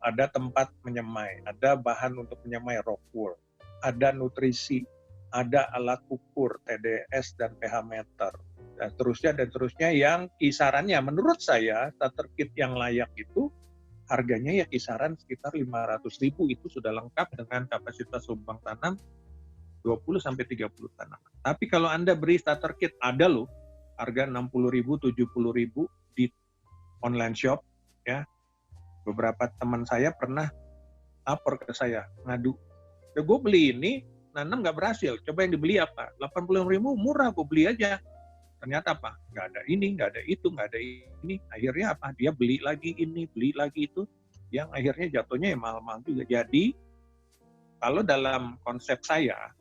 ada tempat menyemai, ada bahan untuk menyemai rock wool, ada nutrisi, ada alat ukur TDS dan pH meter, dan seterusnya yang kisarannya menurut saya starter kit yang layak itu harganya ya kisaran sekitar 500.000, itu sudah lengkap dengan kapasitas lubang tanam 20-30 tanaman. Tapi kalau Anda beri starter kit, ada loh harga 60.000, 70.000 di online shop ya. Beberapa teman saya pernah lapor ke saya, ngadu, ya gue beli ini nanam nggak berhasil, coba yang dibeli apa? 85.000 murah, gue beli aja. Ternyata apa? Nggak ada ini, nggak ada itu, nggak ada ini. Akhirnya apa? Dia beli lagi ini, beli lagi itu, yang akhirnya jatuhnya ya mahal-mahal juga. Jadi kalau dalam konsep saya,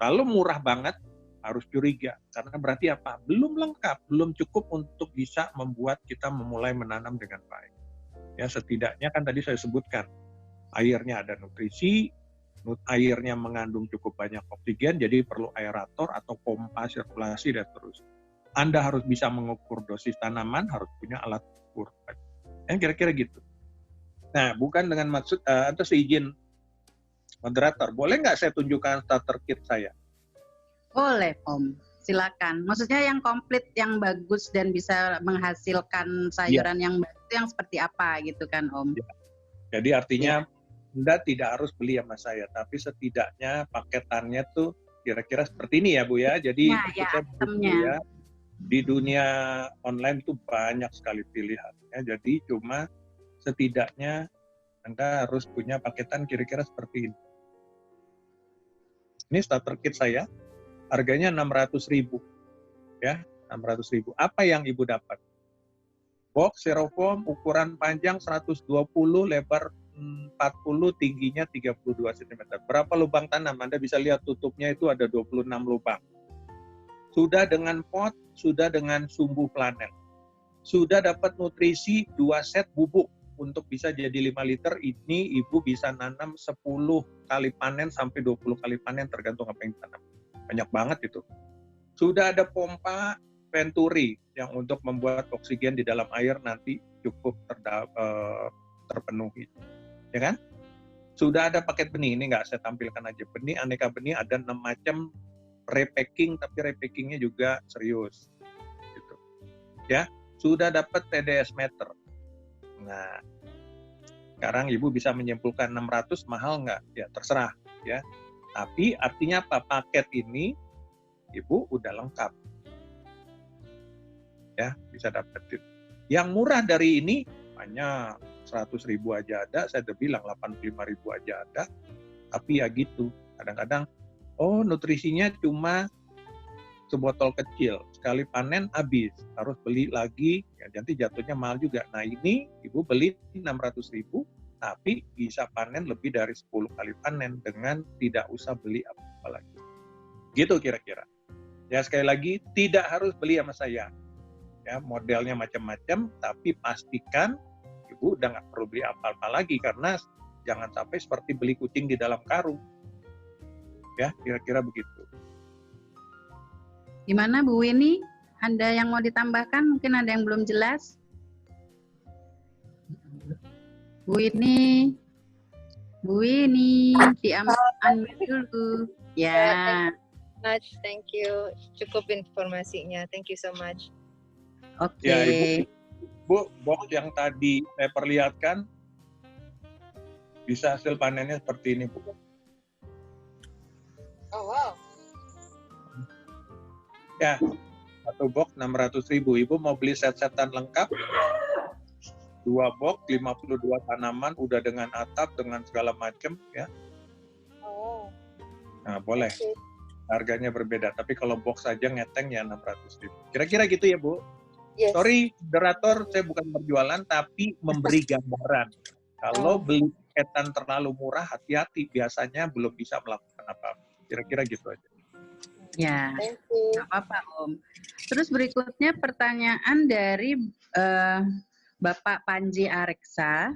kalau murah banget harus curiga, karena berarti apa? Belum lengkap, belum cukup untuk bisa membuat kita memulai menanam dengan baik. Ya, setidaknya kan tadi saya sebutkan, airnya ada nutrisi, airnya mengandung cukup banyak oksigen, jadi perlu aerator atau pompa sirkulasi dan terus. Anda harus bisa mengukur dosis tanaman, harus punya alat ukur. Yang kira-kira gitu. Nah, bukan dengan maksud, atau seizin moderator, boleh nggak saya tunjukkan starter kit saya? Boleh, Om. Silakan. Maksudnya yang komplit, yang bagus dan bisa menghasilkan sayuran yang bagus, yang seperti apa gitu kan, Om? Ya. Jadi artinya Anda tidak harus beli sama saya, tapi setidaknya paketannya tuh kira-kira seperti ini ya, Bu ya. Jadi ya, di dunia online tuh banyak sekali pilihannya. Jadi cuma setidaknya Anda harus punya paketan kira-kira seperti ini. Ini starter kit saya. Harganya 600.000, ya, 600.000. Apa yang Ibu dapat? Box styrofoam ukuran panjang 120, lebar 40, tingginya 32 cm. Berapa lubang tanam? Anda bisa lihat tutupnya itu ada 26 lubang. Sudah dengan pot, sudah dengan sumbu flanel. Sudah dapat nutrisi 2 set bubuk. Untuk bisa jadi 5 liter, ini Ibu bisa nanam 10 kali panen sampai 20 kali panen, tergantung apa yang ditanam. Banyak banget itu. Sudah ada pompa Venturi yang untuk membuat oksigen di dalam air nanti cukup terpenuhi. Ya kan? Sudah ada paket benih, ini nggak saya tampilkan aja. Benih, aneka benih, ada 6 macam repacking, tapi repackingnya juga serius. Gitu. Ya, sudah dapat TDS meter. Nah, sekarang Ibu bisa menyimpulkan 600 mahal nggak? Ya terserah. Ya. Tapi artinya apa? Paket ini Ibu udah lengkap. Ya, bisa dapetin. Yang murah dari ini hanya 100.000 aja ada, saya udah bilang 85.000 aja ada. Tapi ya gitu, kadang-kadang nutrisinya cuma sebotol kecil, sekali panen habis, harus beli lagi, ya nanti jatuhnya mahal juga. Nah ini Ibu beli 600.000, tapi bisa panen lebih dari 10 kali panen dengan tidak usah beli apa lagi. Gitu kira-kira. Ya sekali lagi, tidak harus beli sama saya. Ya modelnya macam-macam, tapi pastikan Ibu udah nggak perlu beli apa-apa lagi, karena jangan sampai seperti beli kucing di dalam karung. Ya kira-kira begitu. Gimana Bu Winnie? Ada yang mau ditambahkan? Mungkin ada yang belum jelas? Bu Winnie, di-unmute dulu. Ya. Thank you. Cukup informasinya. Thank you so much. Oke. Ya, Ibu, box yang tadi saya perlihatkan bisa hasil panennya seperti ini, Bu. Oh wow. Ya, satu box 600.000. Ibu mau beli set-setan lengkap? 2 box 52 tanaman, udah dengan atap, dengan segala macam, ya. Oh. Nah, boleh. Harganya berbeda, tapi kalau box aja ngeteng ya 600.000. Kira-kira gitu ya, Bu? Yes. Sorry, moderator, saya bukan berjualan, tapi memberi gambaran. Kalau beli paketan terlalu murah, hati-hati, biasanya belum bisa melakukan apa-apa. Kira-kira gitu aja. Ya, nggak apa-apa Om. Terus berikutnya pertanyaan dari Bapak Panji Areksa.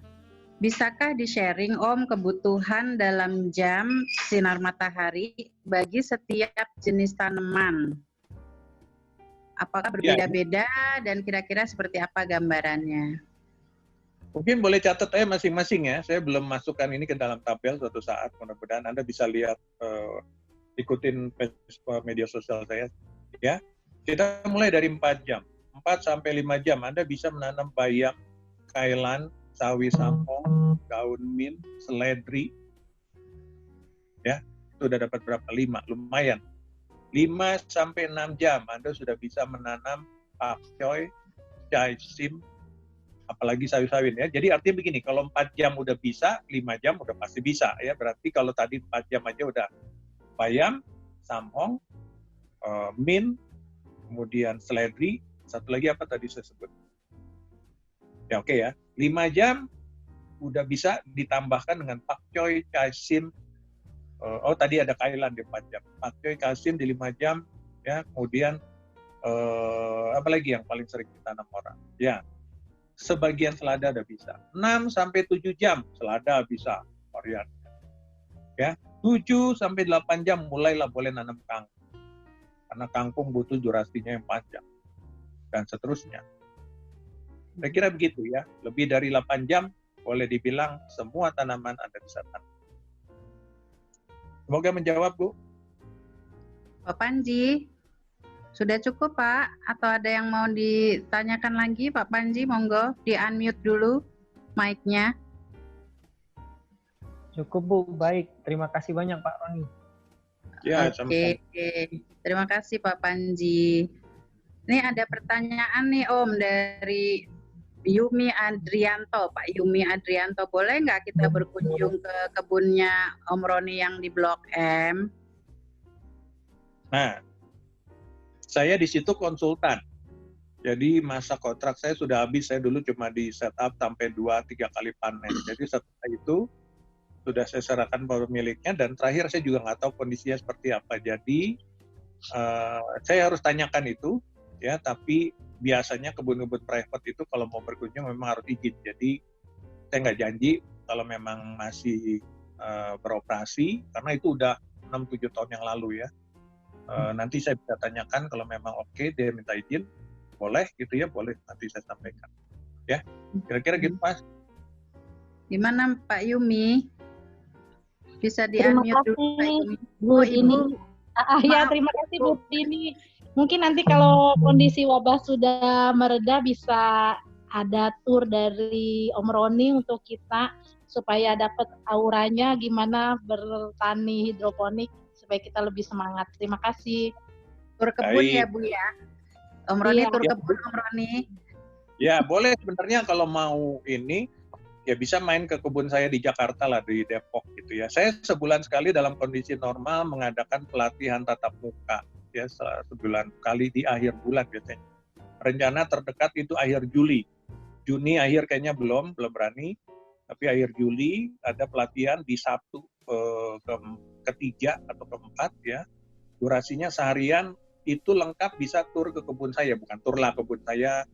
Bisakah di-sharing Om kebutuhan dalam jam sinar matahari bagi setiap jenis tanaman? Apakah berbeda-beda dan kira-kira seperti apa gambarannya? Mungkin boleh catat aja masing-masing ya. Saya belum masukkan ini ke dalam tabel suatu saat. Mudah-mudahan Anda bisa lihat, ikutin media sosial saya. Ya, kita mulai dari 4 jam. 4 sampai 5 jam Anda bisa menanam bayam, kailan, sawi sampong, daun mint, seledri. Ya, itu udah dapat berapa? 5, lumayan. 5 sampai 6 jam Anda sudah bisa menanam pakcoy, jaisim, apalagi sawi-sawin ya. Jadi artinya begini, kalau 4 jam udah bisa, 5 jam udah pasti bisa ya. Berarti kalau tadi 4 jam aja udah bayam, sampong, mint, kemudian seledri, satu lagi apa tadi saya sebut? Ya oke ya, 5 jam udah bisa ditambahkan dengan pakcoy, jaisim. Tadi ada kailan di 4 jam. Pakcoy, kalsium di 5 jam, ya. Kemudian apa lagi yang paling sering ditanam orang? Ya, sebagian selada udah bisa. 6 sampai 7 jam selada bisa varian. Ya, 7 sampai 8 jam mulailah boleh nanam kangkung. Karena kangkung butuh durasinya yang panjang dan seterusnya. Saya kira begitu ya. Lebih dari 8 jam boleh dibilang semua tanaman Anda bisa tanam. Semoga menjawab, Bu. Pak Panji, sudah cukup Pak? Atau ada yang mau ditanyakan lagi Pak Panji? Monggo di-unmute dulu mic-nya. Cukup Bu, baik. Terima kasih banyak Pak Roni. Ya, Oke. Terima kasih Pak Panji. Ini ada pertanyaan nih Om dari Yumi Adrianto, Pak Yumi Adrianto, boleh nggak kita berkunjung ke kebunnya Om Roni yang di Blok M? Nah, saya di situ konsultan. Jadi masa kontrak saya sudah habis, saya dulu cuma di setup sampai 2-3 kali panen. Jadi setelah itu sudah saya serahkan pemiliknya dan terakhir saya juga nggak tahu kondisinya seperti apa. Jadi saya harus tanyakan itu, ya. Tapi biasanya kebun-kebun private itu kalau mau berkunjung memang harus izin. Jadi saya nggak janji kalau memang masih beroperasi, karena itu udah 6-7 tahun yang lalu ya. Nanti saya bisa tanyakan kalau memang oke, dia minta izin, boleh gitu ya, boleh nanti saya sampaikan. Ya, kira-kira gitu Mas. Gimana Pak Yumi? Bisa di-unmute dulu Pak Yumi. Bu ini. Ya, terima kasih Bu ini. Mungkin nanti kalau kondisi wabah sudah mereda bisa ada tur dari Om Roni untuk kita supaya dapat auranya gimana bertani hidroponik supaya kita lebih semangat. Terima kasih. Tur kebun ya Bu ya. Om Roni tur kebun Om Roni. Ya boleh, sebenarnya kalau mau ini ya bisa main ke kebun saya di Jakarta lah, di Depok gitu ya. Saya sebulan sekali dalam kondisi normal mengadakan pelatihan tatap muka. Ya, sebulan kali di akhir bulan biasanya. Rencana terdekat itu akhir Juli. Juni akhir kayaknya belum berani. Tapi akhir Juli ada pelatihan di Sabtu ketiga atau keempat ya. Durasinya seharian, itu lengkap, bisa tur ke kebun saya. Bukan tur lah, kebun saya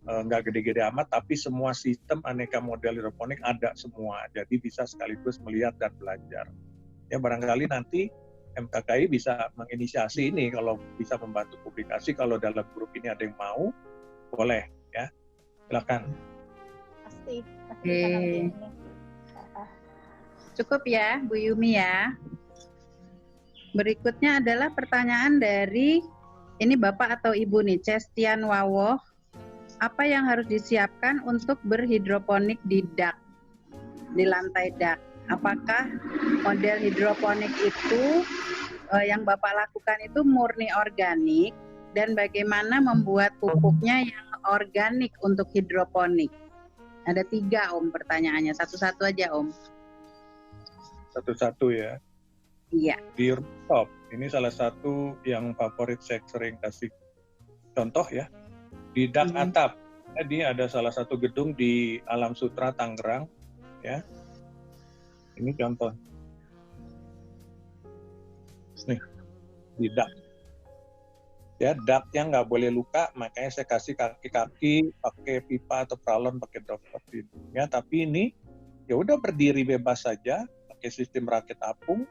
nggak gede-gede amat, tapi semua sistem aneka model hidroponik ada semua. Jadi bisa sekaligus melihat dan belajar. Ya barangkali nanti MKKI bisa menginisiasi ini, kalau bisa membantu publikasi, kalau dalam grup ini ada yang mau, boleh ya, silakan. Pasti. Cukup ya Bu Yumi ya. Berikutnya adalah pertanyaan dari ini Bapak atau Ibu nih, Cestian Wawoh. Apa yang harus disiapkan untuk berhidroponik di dak, di lantai dak? Apakah model hidroponik itu yang Bapak lakukan itu murni organik, dan bagaimana membuat pupuknya yang organik untuk hidroponik? Ada 3 Om pertanyaannya, satu-satu aja Om. Satu-satu ya. Iya. Di rooftop, ini salah satu yang favorit saya sering kasih contoh ya. Di dak atap, jadi ada salah satu gedung di Alam Sutra Tangerang ya. Ini contoh. Nih, di duct. Ya, ductnya nggak boleh luka, makanya saya kasih kaki-kaki pakai pipa atau pralon pakai dropper. Ya, tapi ini ya udah berdiri bebas saja pakai sistem rakit apung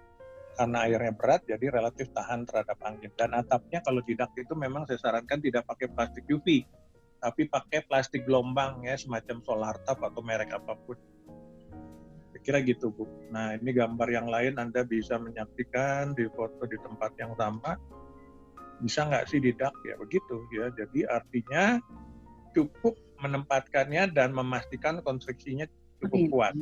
karena airnya berat, jadi relatif tahan terhadap angin. Dan atapnya kalau di duct itu memang saya sarankan tidak pakai plastik UV, tapi pakai plastik gelombang ya, semacam solar tap atau merek apapun. Saya kira gitu, Bu. Nah, ini gambar yang lain Anda bisa menyaksikan di foto di tempat yang sama. Bisa nggak sih di duct? Ya begitu ya. Jadi artinya cukup menempatkannya dan memastikan konstruksinya cukup kuat.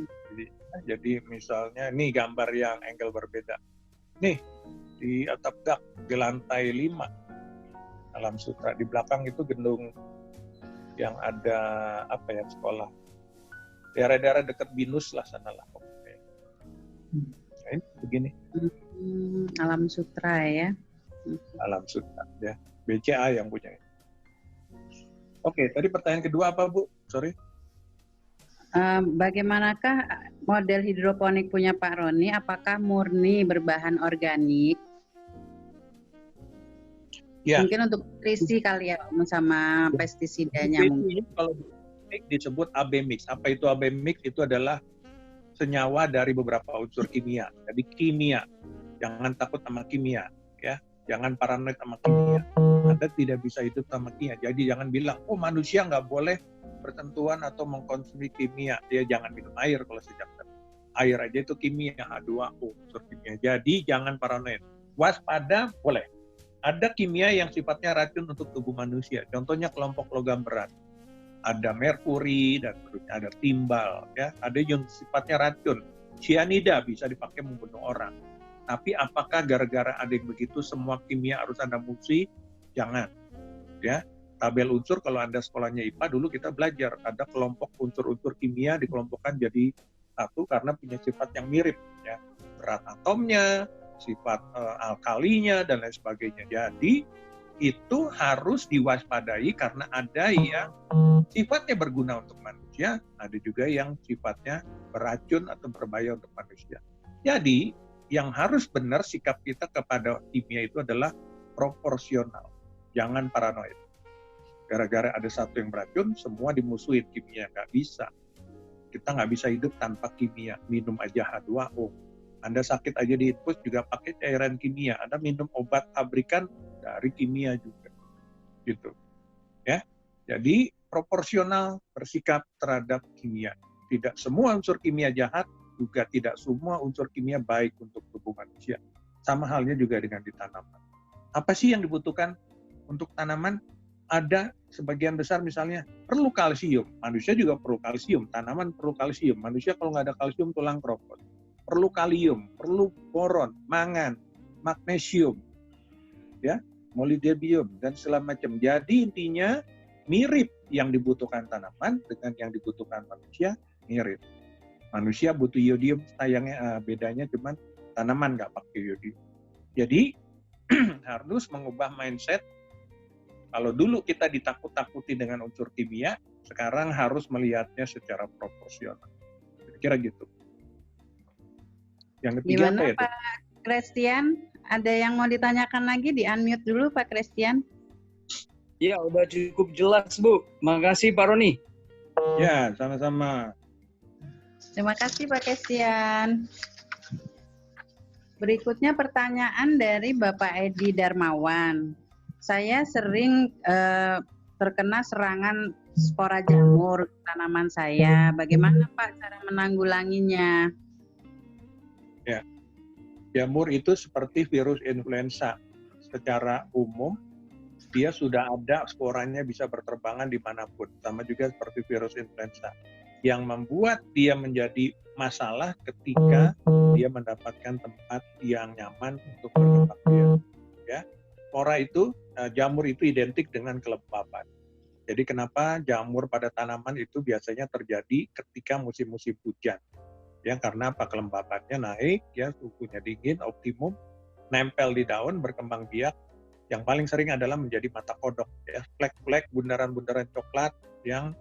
Jadi misalnya ini gambar yang angle berbeda. Nih di atap duct di lantai 5 Alam Sutra, di belakang itu gedung yang ada apa ya, sekolah. Daerah-daerah dekat BINUS lah sana lah. Nah, ini begini. Alam Sutra ya. Alam Sutra ya, BCA yang punya. Oke, tadi pertanyaan kedua apa, Bu? Sorry. Bagaimanakah model hidroponik punya Pak Roni? Apakah murni berbahan organik? Ya. Mungkin untuk nutrisi kali ya, sama pestisidanya mungkin. Kalau disebut AB mix. Apa itu AB mix? Itu adalah senyawa dari beberapa unsur kimia. Jadi kimia. Jangan takut sama kimia, ya. Jangan paranoid sama kimia. Anda tidak bisa hidup sama kimia. Jadi jangan bilang, oh manusia nggak boleh bersentuhan atau mengkonsumsi kimia. Dia jangan minum air kalau sejak tadi. Air aja itu kimia, H2O, unsur kimia. Jadi jangan paranoid. Waspada boleh. Ada kimia yang sifatnya racun untuk tubuh manusia. Contohnya kelompok logam berat. Ada merkuri dan ada timbal. Ya. Ada yang sifatnya racun. Cyanida bisa dipakai membunuh orang. Tapi apakah gara-gara ada yang begitu semua kimia harus Anda musuhi? Jangan. Ya, tabel unsur kalau Anda sekolahnya IPA dulu kita belajar ada kelompok unsur-unsur kimia dikelompokkan jadi satu karena punya sifat yang mirip, ya. Berat atomnya, sifat alkalinya dan lain sebagainya. Jadi itu harus diwaspadai karena ada yang sifatnya berguna untuk manusia, ada juga yang sifatnya beracun atau berbahaya untuk manusia. Jadi yang harus benar sikap kita kepada kimia itu adalah proporsional. Jangan paranoid. Gara-gara ada satu yang beracun, semua dimusuhin kimia. Nggak bisa. Kita nggak bisa hidup tanpa kimia. Minum aja H2O. Anda sakit aja di infus juga pakai cairan kimia. Anda minum obat pabrikan dari kimia juga. Gitu. Ya. Jadi proporsional bersikap terhadap kimia. Tidak semua unsur kimia jahat, juga tidak semua unsur kimia baik untuk tubuh manusia. Sama halnya juga dengan di tanaman. Apa sih yang dibutuhkan untuk tanaman? Ada sebagian besar misalnya perlu kalsium. Manusia juga perlu kalsium. Tanaman perlu kalsium. Manusia kalau nggak ada kalsium tulang keropos. Perlu kalium, perlu boron, mangan, magnesium, ya, molybdenum dan segala macam. Jadi intinya mirip yang dibutuhkan tanaman dengan yang dibutuhkan manusia mirip. Manusia butuh iodium, sayangnya bedanya cuman tanaman nggak pakai iodium. Jadi harus mengubah mindset. Kalau dulu kita ditakut-takuti dengan unsur kimia, sekarang harus melihatnya secara proporsional. Kira gitu. Yang ketiga Gimana apa ya? Pak Christian? Ada yang mau ditanyakan lagi? Di-unmute dulu Pak Christian. Ya, udah cukup jelas Bu. Makasih Pak Roni. Ya, sama-sama. Terima kasih Pak Christian. Berikutnya pertanyaan dari Bapak Edi Darmawan. Saya sering terkena serangan spora jamur tanaman saya. Bagaimana Pak cara menanggulanginya? Ya, jamur itu seperti virus influenza. Secara umum, dia sudah ada sporanya bisa berterbangan dimanapun. Sama juga seperti virus influenza. Yang membuat dia menjadi masalah ketika dia mendapatkan tempat yang nyaman untuk berkembang biak. Ya, spora itu, jamur itu identik dengan kelembapan. Jadi kenapa jamur pada tanaman itu biasanya terjadi ketika musim-musim hujan? Ya, karena apa? Kelembapannya naik, ya, suhunya dingin, optimum, nempel di daun, berkembang biak. Yang paling sering adalah menjadi mata kodok, ya, flek-flek, bundaran-bundaran coklat yang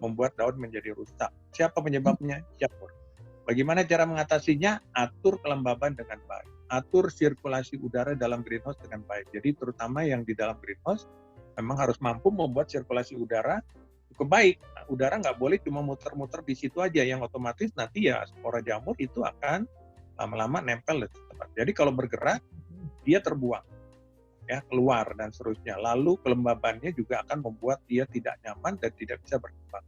membuat daun menjadi rusak. Siapa penyebabnya? Jamur. Bagaimana cara mengatasinya? Atur kelembaban dengan baik. Atur sirkulasi udara dalam greenhouse dengan baik. Jadi terutama yang di dalam greenhouse memang harus mampu membuat sirkulasi udara cukup baik. Nah, udara nggak boleh cuma muter-muter di situ aja, yang otomatis nanti ya spora jamur itu akan lama-lama nempel di tempat. Jadi kalau bergerak, dia terbuang, ya keluar dan seterusnya. Lalu kelembabannya juga akan membuat dia tidak nyaman dan tidak bisa berkembang.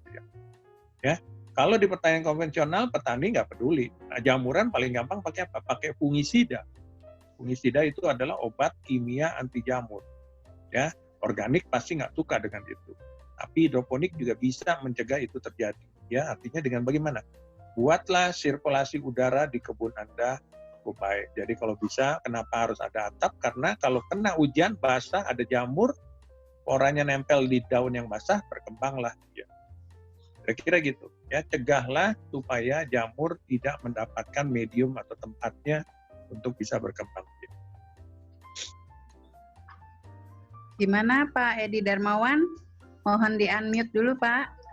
Ya. Kalau di pertanian konvensional, petani nggak peduli. Nah, jamuran paling gampang pakai apa? Pakai fungisida. Fungisida itu adalah obat kimia anti jamur. Ya, organik pasti nggak suka dengan itu. Tapi hidroponik juga bisa mencegah itu terjadi. Ya, artinya dengan bagaimana? Buatlah sirkulasi udara di kebun Anda cukup baik. Jadi kalau bisa, kenapa harus ada atap? Karena kalau kena hujan basah, ada jamur, orangnya nempel di daun yang basah, berkembanglah dia. Kira-kira gitu. Ya, cegahlah supaya jamur tidak mendapatkan medium atau tempatnya untuk bisa berkembang. Gimana Pak Edi Darmawan? Mohon di-unmute dulu Pak.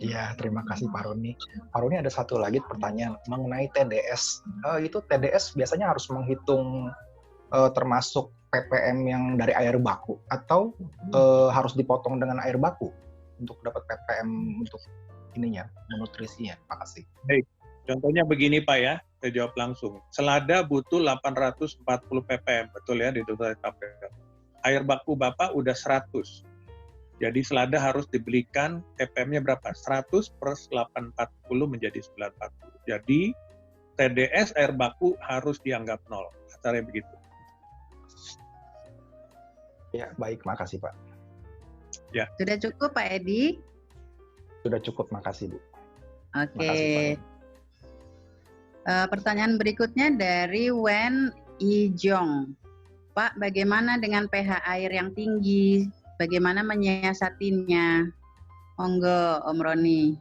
Iya, terima kasih Pak Roni. Pak Roni, ada satu lagi pertanyaan mengenai TDS. Itu TDS biasanya harus menghitung termasuk ppm yang dari air baku atau harus dipotong dengan air baku untuk dapat ppm untuk ininya, nutrisinya. Makasih. Baik, contohnya begini Pak ya, saya jawab langsung. Selada butuh 840 ppm, betul ya di KPK. Air baku Bapak udah 100. Jadi selada harus dibelikan ppm-nya berapa? 100 per 840 menjadi 940. Jadi TDS air baku harus dianggap 0. Caranya begitu. Ya, baik, makasih Pak. Ya. Sudah cukup Pak Edi? Sudah cukup, makasih Bu. Oke. Pertanyaan berikutnya dari Wen Ijong. Pak, bagaimana dengan pH air yang tinggi? Bagaimana menyiasatinya? Monggo, Om Roni.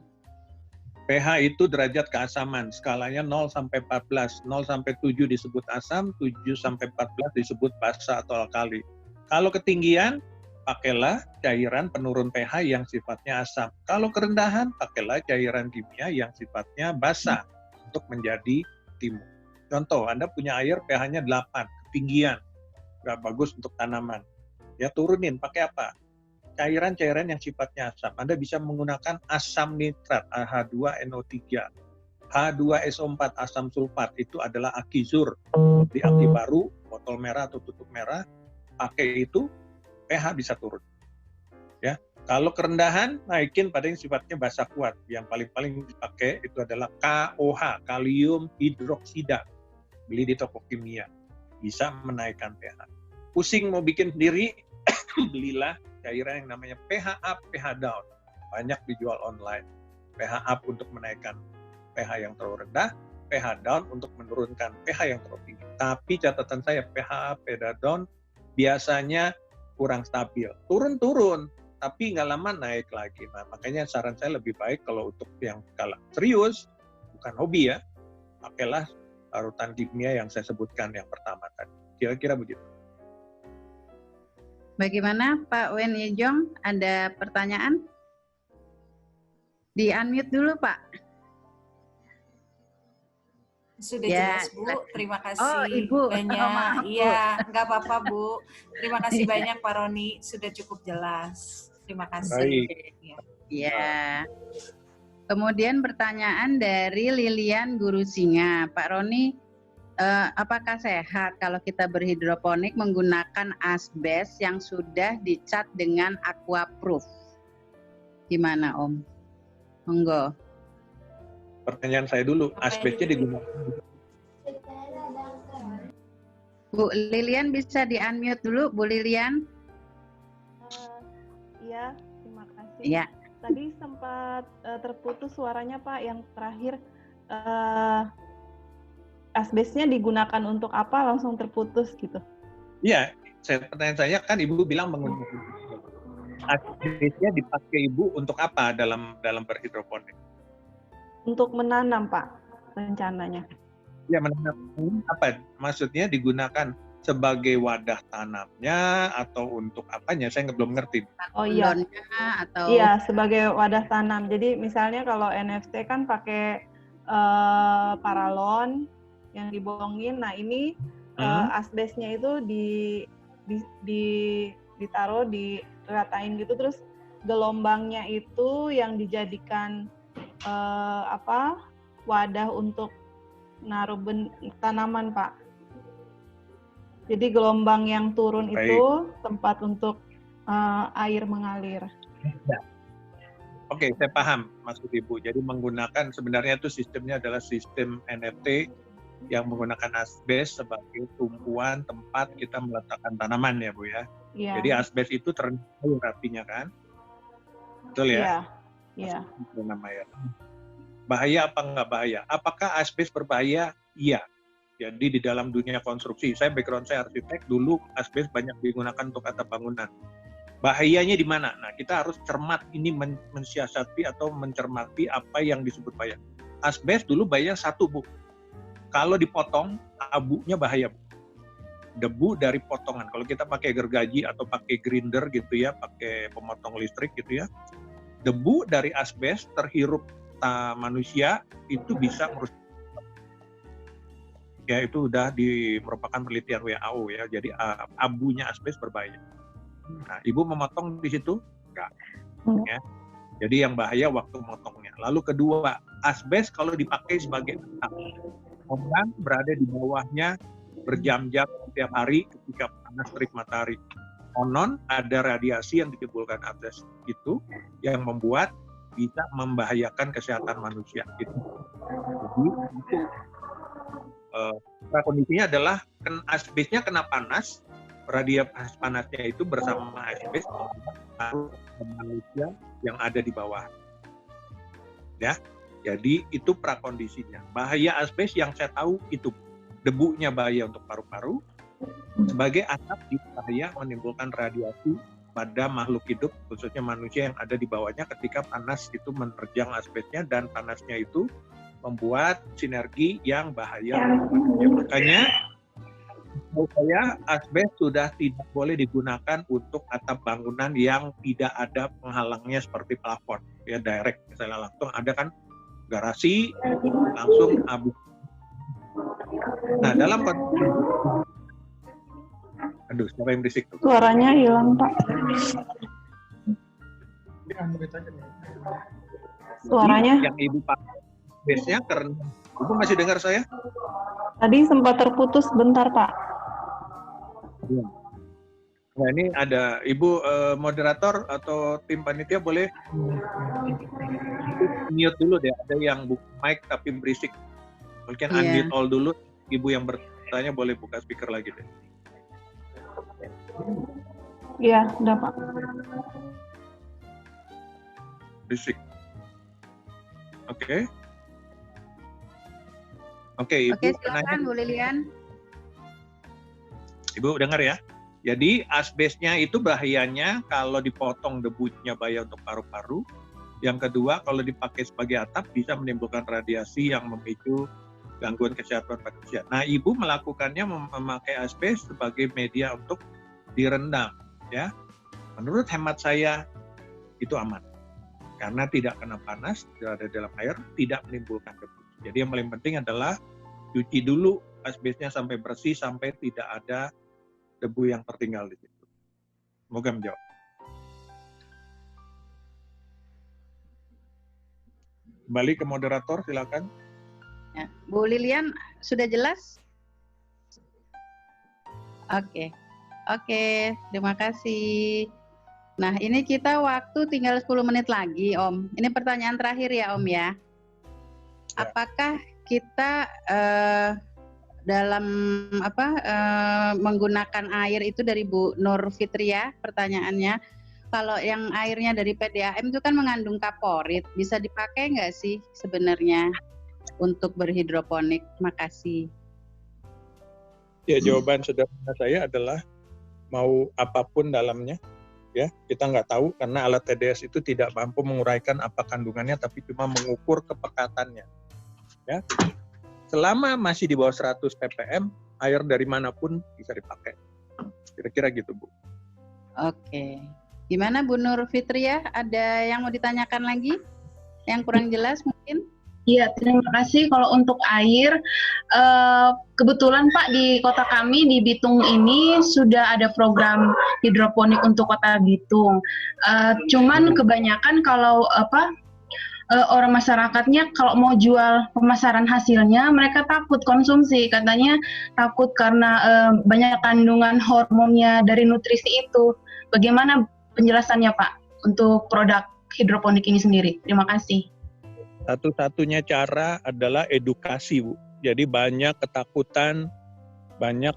pH itu derajat keasaman, skalanya 0 sampai 14. 0 sampai 7 disebut asam, 7 sampai 14 disebut basa atau alkali. Kalau ketinggian, pakailah cairan penurun pH yang sifatnya asam. Kalau kerendahan, pakailah cairan kimia yang sifatnya basa untuk menjadi timun. Contoh, Anda punya air pH-nya 8, ketinggian, nggak bagus untuk tanaman. Ya turunin, pakai apa? Cairan-cairan yang sifatnya asam. Anda bisa menggunakan asam nitrat, H2NO3, H2SO4, asam sulfat, itu adalah Akizur. Di aki baru, botol merah atau tutup merah, pakai itu, pH bisa turun. Ya, kalau kerendahan naikin pada yang sifatnya basa kuat. Yang paling dipakai itu adalah KOH, kalium hidroksida. Beli di toko kimia. Bisa menaikkan pH. Pusing mau bikin sendiri, belilah cairan yang namanya pH up, pH down. Banyak dijual online. pH up untuk menaikkan pH yang terlalu rendah, pH down untuk menurunkan pH yang terlalu tinggi. Tapi catatan saya, pH up, pH down biasanya kurang stabil. Turun-turun, tapi nggak lama naik lagi. Nah, makanya saran saya lebih baik kalau untuk yang skala serius, bukan hobi ya, pakailah larutan kimia yang saya sebutkan yang pertama tadi. Kira-kira begitu. Bagaimana Pak Wen Yejong? Ada pertanyaan? Di-unmute dulu Pak. Sudah ya, jelas Bu, terima kasih Ibu. banyak. Iya, nggak apa-apa Bu. Terima kasih banyak Pak Roni, sudah cukup jelas. Terima kasih. Ya. Kemudian pertanyaan dari Lilian Guru Singa, Pak Roni, apakah sehat kalau kita berhidroponik menggunakan asbes yang sudah dicat dengan aquaproof? Gimana Om? Monggo. Pertanyaan saya dulu, asbesnya digunakan. Bu Lilian bisa di-unmute dulu, Bu Lilian. Iya, terima kasih. Iya. Tadi sempat terputus suaranya Pak, yang terakhir asbesnya digunakan untuk apa, langsung terputus gitu. Iya, pertanyaan saya kan Ibu bilang menggunakan asbesnya dipakai Ibu untuk apa dalam berhidroponik? Untuk menanam Pak, rencananya. Ya, menanam apa? Maksudnya digunakan sebagai wadah tanamnya atau untuk apanya? Saya belum ngerti. Oh iya. Atau... Iya, sebagai wadah tanam. Jadi misalnya kalau NFC kan pakai paralon yang dibolongin. Nah ini asbesnya itu ditaruh, diratain gitu, terus gelombangnya itu yang dijadikan wadah untuk naruh tanaman, Pak. Jadi gelombang yang turun itu tempat untuk air mengalir. Oke, saya paham maksud Ibu. Jadi menggunakan, sebenarnya itu sistemnya adalah sistem NFT yang menggunakan asbes sebagai tumpuan tempat kita meletakkan tanaman ya Bu ya. Iya. Jadi asbes itu terendam rapinya kan? Betul ya? Iya. Namanya. Bahaya apa enggak bahaya? Apakah asbes berbahaya? Iya. Jadi di dalam dunia konstruksi, background saya arsitek, dulu asbes banyak digunakan untuk atap bangunan. Bahayanya di mana? Nah, kita harus cermat ini mensiasati atau mencermati apa yang disebut bahaya. Asbes dulu bahaya satu, Bu. Kalau dipotong, abunya bahaya, Bu. Debu dari potongan. Kalau kita pakai gergaji atau pakai grinder gitu ya, pakai pemotong listrik gitu ya, debu dari asbes terhirup manusia itu bisa merusak. Ya, itu udah merupakan penelitian WHO ya. Jadi abunya asbes berbahaya. Nah, Ibu memotong di situ? Enggak. Ya. Jadi yang bahaya waktu memotongnya. Lalu kedua, asbes kalau dipakai sebagai atap, orang berada di bawahnya berjam-jam setiap hari ketika panas terik matahari. Konon ada radiasi yang ditimbulkan asbes itu yang membuat bisa membahayakan kesehatan manusia. Jadi itu kondisinya adalah asbesnya kena panas, radiasi panasnya itu bersama asbes membuat manusia yang ada di bawah. Ya, jadi itu prakondisinya. Bahaya asbes yang saya tahu itu debunya bahaya untuk paru-paru, sebagai asap bahaya menimbulkan radiasi pada makhluk hidup, khususnya manusia yang ada di bawahnya ketika panas itu menerjang asbesnya, dan panasnya itu membuat sinergi yang bahaya. Ya, makanya menurut saya asbes sudah tidak boleh digunakan untuk atap bangunan yang tidak ada penghalangnya seperti plafon. Ya, direct, misalnya langsung ada kan garasi, langsung abu. Nah, dalam konteks, aduh, siapa yang berisik tuh? Suaranya hilang, Pak. Suaranya? Yang Ibu pakai asbesnya karena Ibu masih dengar saya? Tadi sempat terputus bentar, Pak. Nah, ini ada Ibu moderator atau tim panitia boleh mute dulu deh. Ada yang buka mic tapi berisik. Mungkin unmute all dulu. Ibu yang bertanya boleh buka speaker lagi deh. Iya, udah Pak. Berisik. Oke. Oke, Ibu. Oke, silakan Bu Lilian. Ibu dengar ya. Jadi asbesnya itu bahayanya kalau dipotong debunya bahaya untuk paru-paru. Yang kedua, kalau dipakai sebagai atap bisa menimbulkan radiasi yang memicu gangguan kesehatan manusia. Nah, Ibu melakukannya memakai asbes sebagai media untuk direndam, ya. Menurut hemat saya itu aman, karena tidak kena panas, tidak ada dalam air, tidak menimbulkan debu. Jadi yang paling penting adalah cuci dulu asbesnya sampai bersih, sampai tidak ada debu yang tertinggal di situ. Semoga menjawab. Kembali ke moderator, silakan. Ya, Bu Lilian, sudah jelas? Oke, terima kasih. Nah, ini kita waktu tinggal 10 menit lagi, Om. Ini pertanyaan terakhir ya, Om ya. Apakah kita dalam menggunakan air itu dari Bu Nur Fitria, pertanyaannya, kalau yang airnya dari PDAM itu kan mengandung kaporit, bisa dipakai nggak sih sebenarnya untuk berhidroponik? Makasih. Ya, jawaban sederhana saya adalah mau apapun dalamnya, ya kita nggak tahu karena alat TDS itu tidak mampu menguraikan apa kandungannya, tapi cuma mengukur kepekatannya. Ya, selama masih di bawah 100 ppm, air dari manapun bisa dipakai. Kira-kira gitu, Bu. Oke. Gimana Bu Nur Fitria? Ada yang mau ditanyakan lagi? Yang kurang jelas mungkin? Iya, terima kasih. Kalau untuk air, kebetulan Pak di kota kami di Bitung ini sudah ada program hidroponik untuk kota Bitung. Cuman kebanyakan kalau orang masyarakatnya kalau mau jual pemasaran hasilnya mereka takut konsumsi, katanya takut karena banyak kandungan hormonnya dari nutrisi itu. Bagaimana penjelasannya Pak untuk produk hidroponik ini sendiri? Terima kasih. Satu-satunya cara adalah edukasi, Bu. Jadi banyak ketakutan, banyak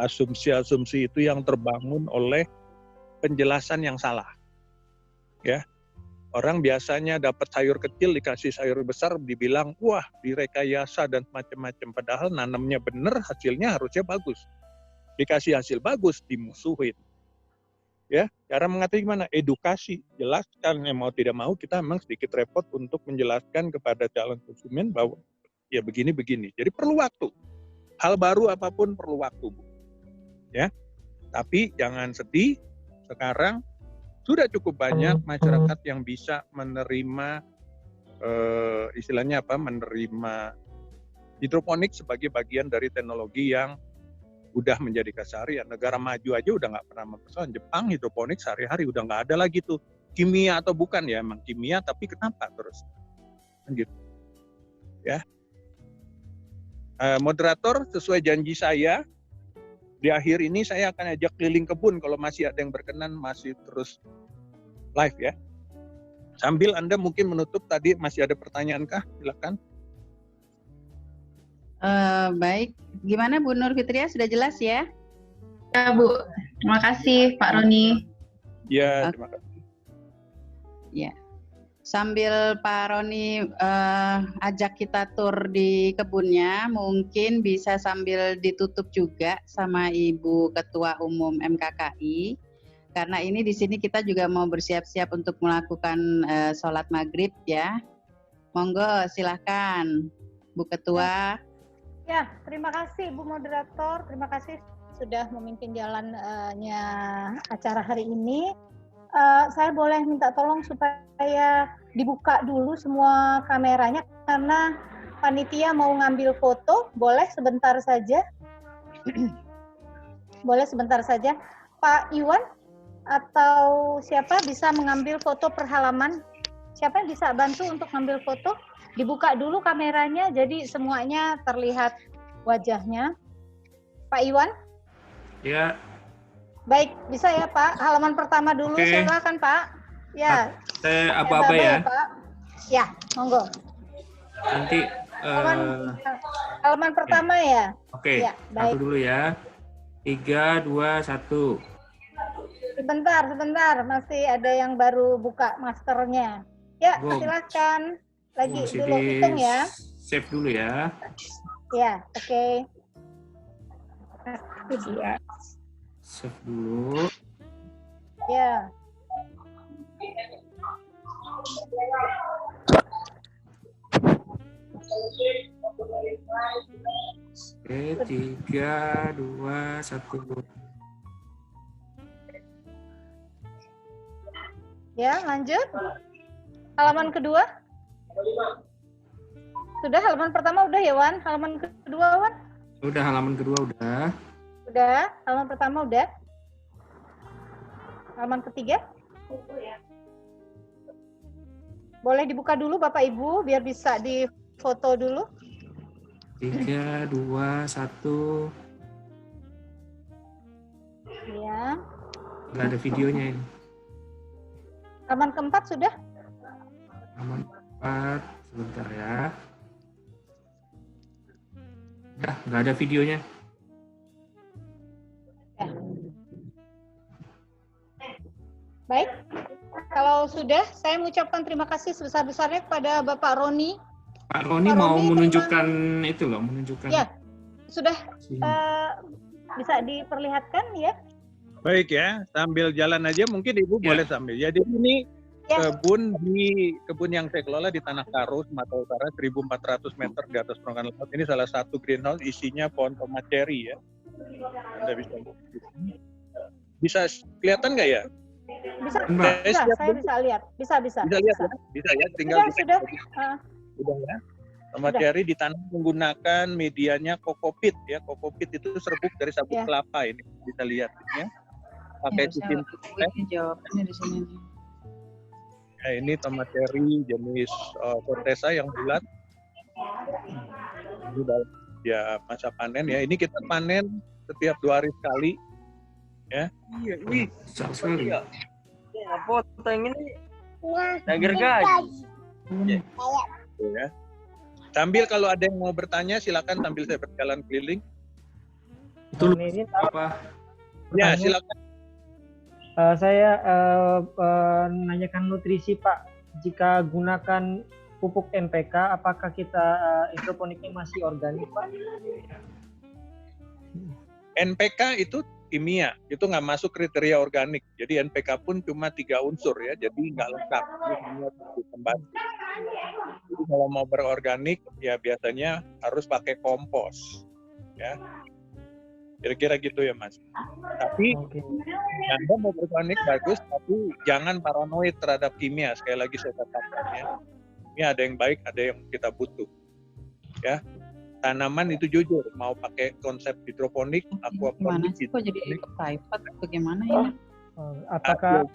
asumsi-asumsi itu yang terbangun oleh penjelasan yang salah. Ya, orang biasanya dapat sayur kecil dikasih sayur besar, dibilang wah direkayasa dan macam-macam. Padahal nanamnya benar, hasilnya harusnya bagus. Dikasih hasil bagus, dimusuhin. Ya, cara mengatasi gimana? Edukasi, jelaskan. Mau tidak mau kita memang sedikit repot untuk menjelaskan kepada calon konsumen bahwa ya begini-begini. Jadi perlu waktu. Hal baru apapun perlu waktu, Bu. Ya, tapi jangan sedih. Sekarang sudah cukup banyak masyarakat yang bisa menerima istilahnya menerima hidroponik sebagai bagian dari teknologi yang udah menjadi keseharian. Negara maju aja udah nggak pernah mempersoalkan. Jepang hidroponik sehari-hari udah nggak ada lagi tuh kimia atau bukan ya, emang kimia tapi kenapa terus gitu ya. Moderator, sesuai janji saya di akhir ini saya akan ajak keliling kebun kalau masih ada yang berkenan, masih terus live ya. Sambil Anda mungkin menutup, tadi masih ada pertanyaan kah? Silakan. Baik, gimana Bu Nur Fitria, sudah jelas ya? Ya Bu, terima kasih Pak Roni. Ya, terima kasih. Ya, sambil Pak Roni ajak kita tur di kebunnya, mungkin bisa sambil ditutup juga sama Ibu Ketua Umum MKKI, karena ini di sini kita juga mau bersiap-siap untuk melakukan sholat maghrib ya. Monggo, silahkan Bu Ketua. Ya, terima kasih Bu Moderator, terima kasih sudah memimpin jalannya acara hari ini. Saya boleh minta tolong supaya dibuka dulu semua kameranya karena panitia mau ngambil foto, boleh sebentar saja? Boleh sebentar saja. Pak Iwan atau siapa bisa mengambil foto per halaman? Siapa yang bisa bantu untuk ngambil foto? Dibuka dulu kameranya, jadi semuanya terlihat wajahnya. Pak Iwan? Ya. Baik, bisa ya Pak? Halaman pertama dulu, silakan Pak. Ya. Saya apa-apa ya? Pak. Ya, monggo. Nanti. Halaman pertama ya? Oke, ya, baik. Satu dulu ya. 3, 2, 1. Sebentar. Masih ada yang baru buka maskernya. Ya, silakan. Lagi dulu hitung ya. Save dulu ya. Ya, oke. Save dulu. Ya. Oke, 3, 2, 1. Ya, lanjut. Halaman kedua. Sudah, halaman pertama udah ya, Wan? Halaman kedua, Wan? Udah, halaman kedua udah. Udah, halaman pertama udah. Halaman ketiga? Boleh dibuka dulu Bapak Ibu, biar bisa difoto dulu. 3, 2, 1. Ya. Nggak ada videonya ini. Halaman keempat sudah? Halaman keempat, sebentar ya. Udah, nggak ada videonya. Baik, kalau sudah, saya mengucapkan terima kasih sebesar-besarnya kepada Bapak Roni. Pak Roni mau menunjukkan itu loh, menunjukkan. Ya, sudah bisa diperlihatkan ya. Baik ya, sambil jalan aja mungkin Ibu boleh sambil. Jadi ini kebun yang saya kelola di Tanah Karo, Sumatera Utara, 1.400 meter di atas permukaan laut. Ini salah satu greenhouse, isinya pohon tomat cherry ya. Anda bisa kelihatan nggak ya? Bisa, saya bisa lihat. Bisa lihat. Bisa lihat ya? Bisa ya, tinggal sudah. Udah ya. Tomat cherry ditanam menggunakan medianya kokopit ya. Kokopit itu serbuk dari sabut kelapa ini bisa lihat ya. Pakai sistem jawabannya di sini. Nah, ini tomat cherry jenis Corteza yang bulat. Ini ya masa panen ya. Ini kita panen setiap 2 hari sekali. Ya. Iya, besar sekali. Ya, foto yang ini. Dager gaji. Ya. Sambil kalau ada yang mau bertanya silakan sambil saya berjalan keliling. Itu apa? Ya, silakan. Saya menanyakan nutrisi Pak. Jika gunakan pupuk NPK, apakah kita hidroponiknya masih organik Pak? NPK itu kimia, itu nggak masuk kriteria organik. Jadi NPK pun cuma 3 unsur ya, jadi nggak lengkap. Jadi kalau mau berorganik ya biasanya harus pakai kompos, ya. Kira-kira gitu ya Mas. Tapi Anda mau berorganik bagus, tapi jangan paranoid terhadap kimia. Sekali lagi saya katakan ya, ini ada yang baik, ada yang kita butuh, ya. Tanaman itu jujur mau pakai konsep hidroponik, aquaponik. Gimana sih kok jadi private? Bagaimana ini? Apakah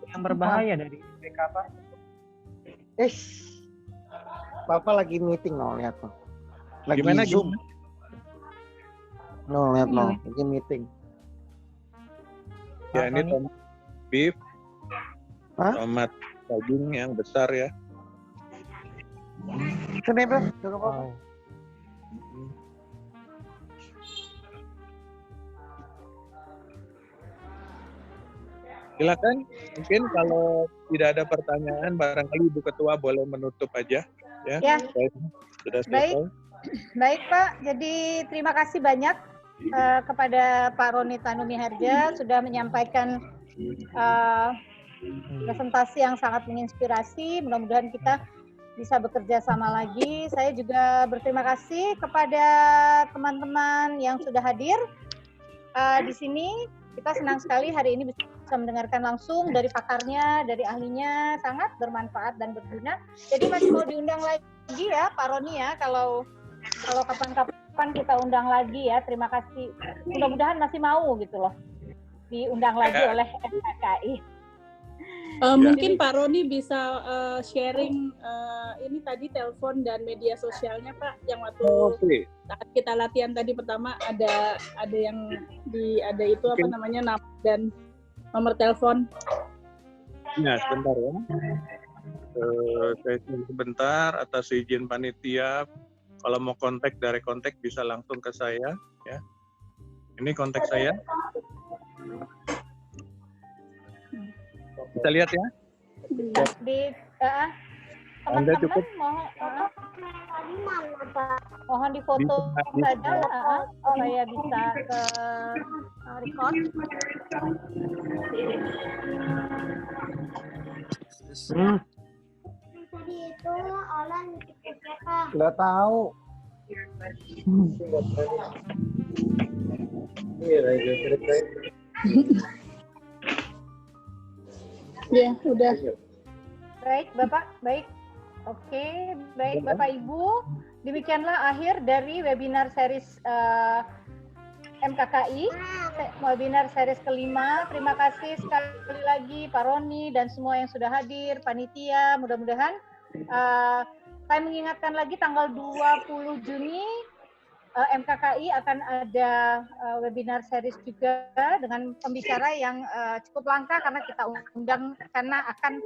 yang berbahaya dari NPK Pak? Bapak lagi meeting lihat tuh. Lagi Gimana Zoom. Lihat lagi meeting. Ya ini tomat beef, tomat daging yang besar ya. Kenapa? Silakan, mungkin kalau tidak ada pertanyaan, barangkali Ibu Ketua boleh menutup aja, ya. Ya. Sudah selesai. Baik Pak, jadi terima kasih banyak kepada Pak Roni Tanumi Harja sudah menyampaikan presentasi yang sangat menginspirasi. Mudah-mudahan kita bisa bekerja sama lagi. Saya juga berterima kasih kepada teman-teman yang sudah hadir di sini. Kita senang sekali hari ini bisa mendengarkan langsung dari pakarnya, dari ahlinya, sangat bermanfaat dan berguna. Jadi masih mau diundang lagi ya Pak Roni ya, kalau kapan-kapan kita undang lagi ya. Terima kasih. Mudah-mudahan masih mau gitu loh diundang lagi oleh MKKI. Mungkin Pak Roni bisa sharing ini tadi telepon dan media sosialnya Pak, yang waktu saat kita latihan tadi pertama ada yang ada itu apa namanya nama dan nomor telepon. Ya sebentar ya. Saya sebentar atas izin panitia. Kalau mau kontak dari kontak bisa langsung ke saya ya. Ini kontak saya. Bisa lihat ya? Di Anda cukup mohon difoto saja supaya bisa ke record. Tadi itu Olan siapa? Nggak tahu. Ya, udah. Baik, Bapak. Baik. Oke, baik Bapak Ibu. Demikianlah akhir dari webinar series MKKI, webinar series kelima. Terima kasih sekali lagi Pak Roni dan semua yang sudah hadir, panitia. Mudah-mudahan saya mengingatkan lagi tanggal 20 Juni MKKI akan ada webinar series juga dengan pembicara yang cukup langka karena kita undang, karena akan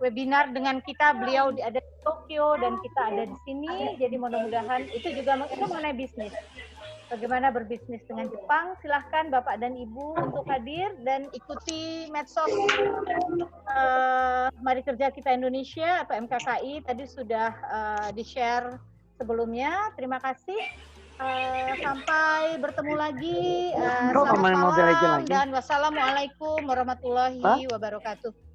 webinar dengan kita, beliau ada di Tokyo dan kita ada di sini. Jadi mudah-mudahan itu juga mengenai bisnis. Bagaimana berbisnis dengan Jepang. Silahkan Bapak dan Ibu untuk hadir dan ikuti medsos Mari Kerja Kita Indonesia atau MKKI. Tadi sudah di-share sebelumnya. Terima kasih. Sampai bertemu lagi. Selamat malam dan wassalamualaikum warahmatullahi wabarakatuh.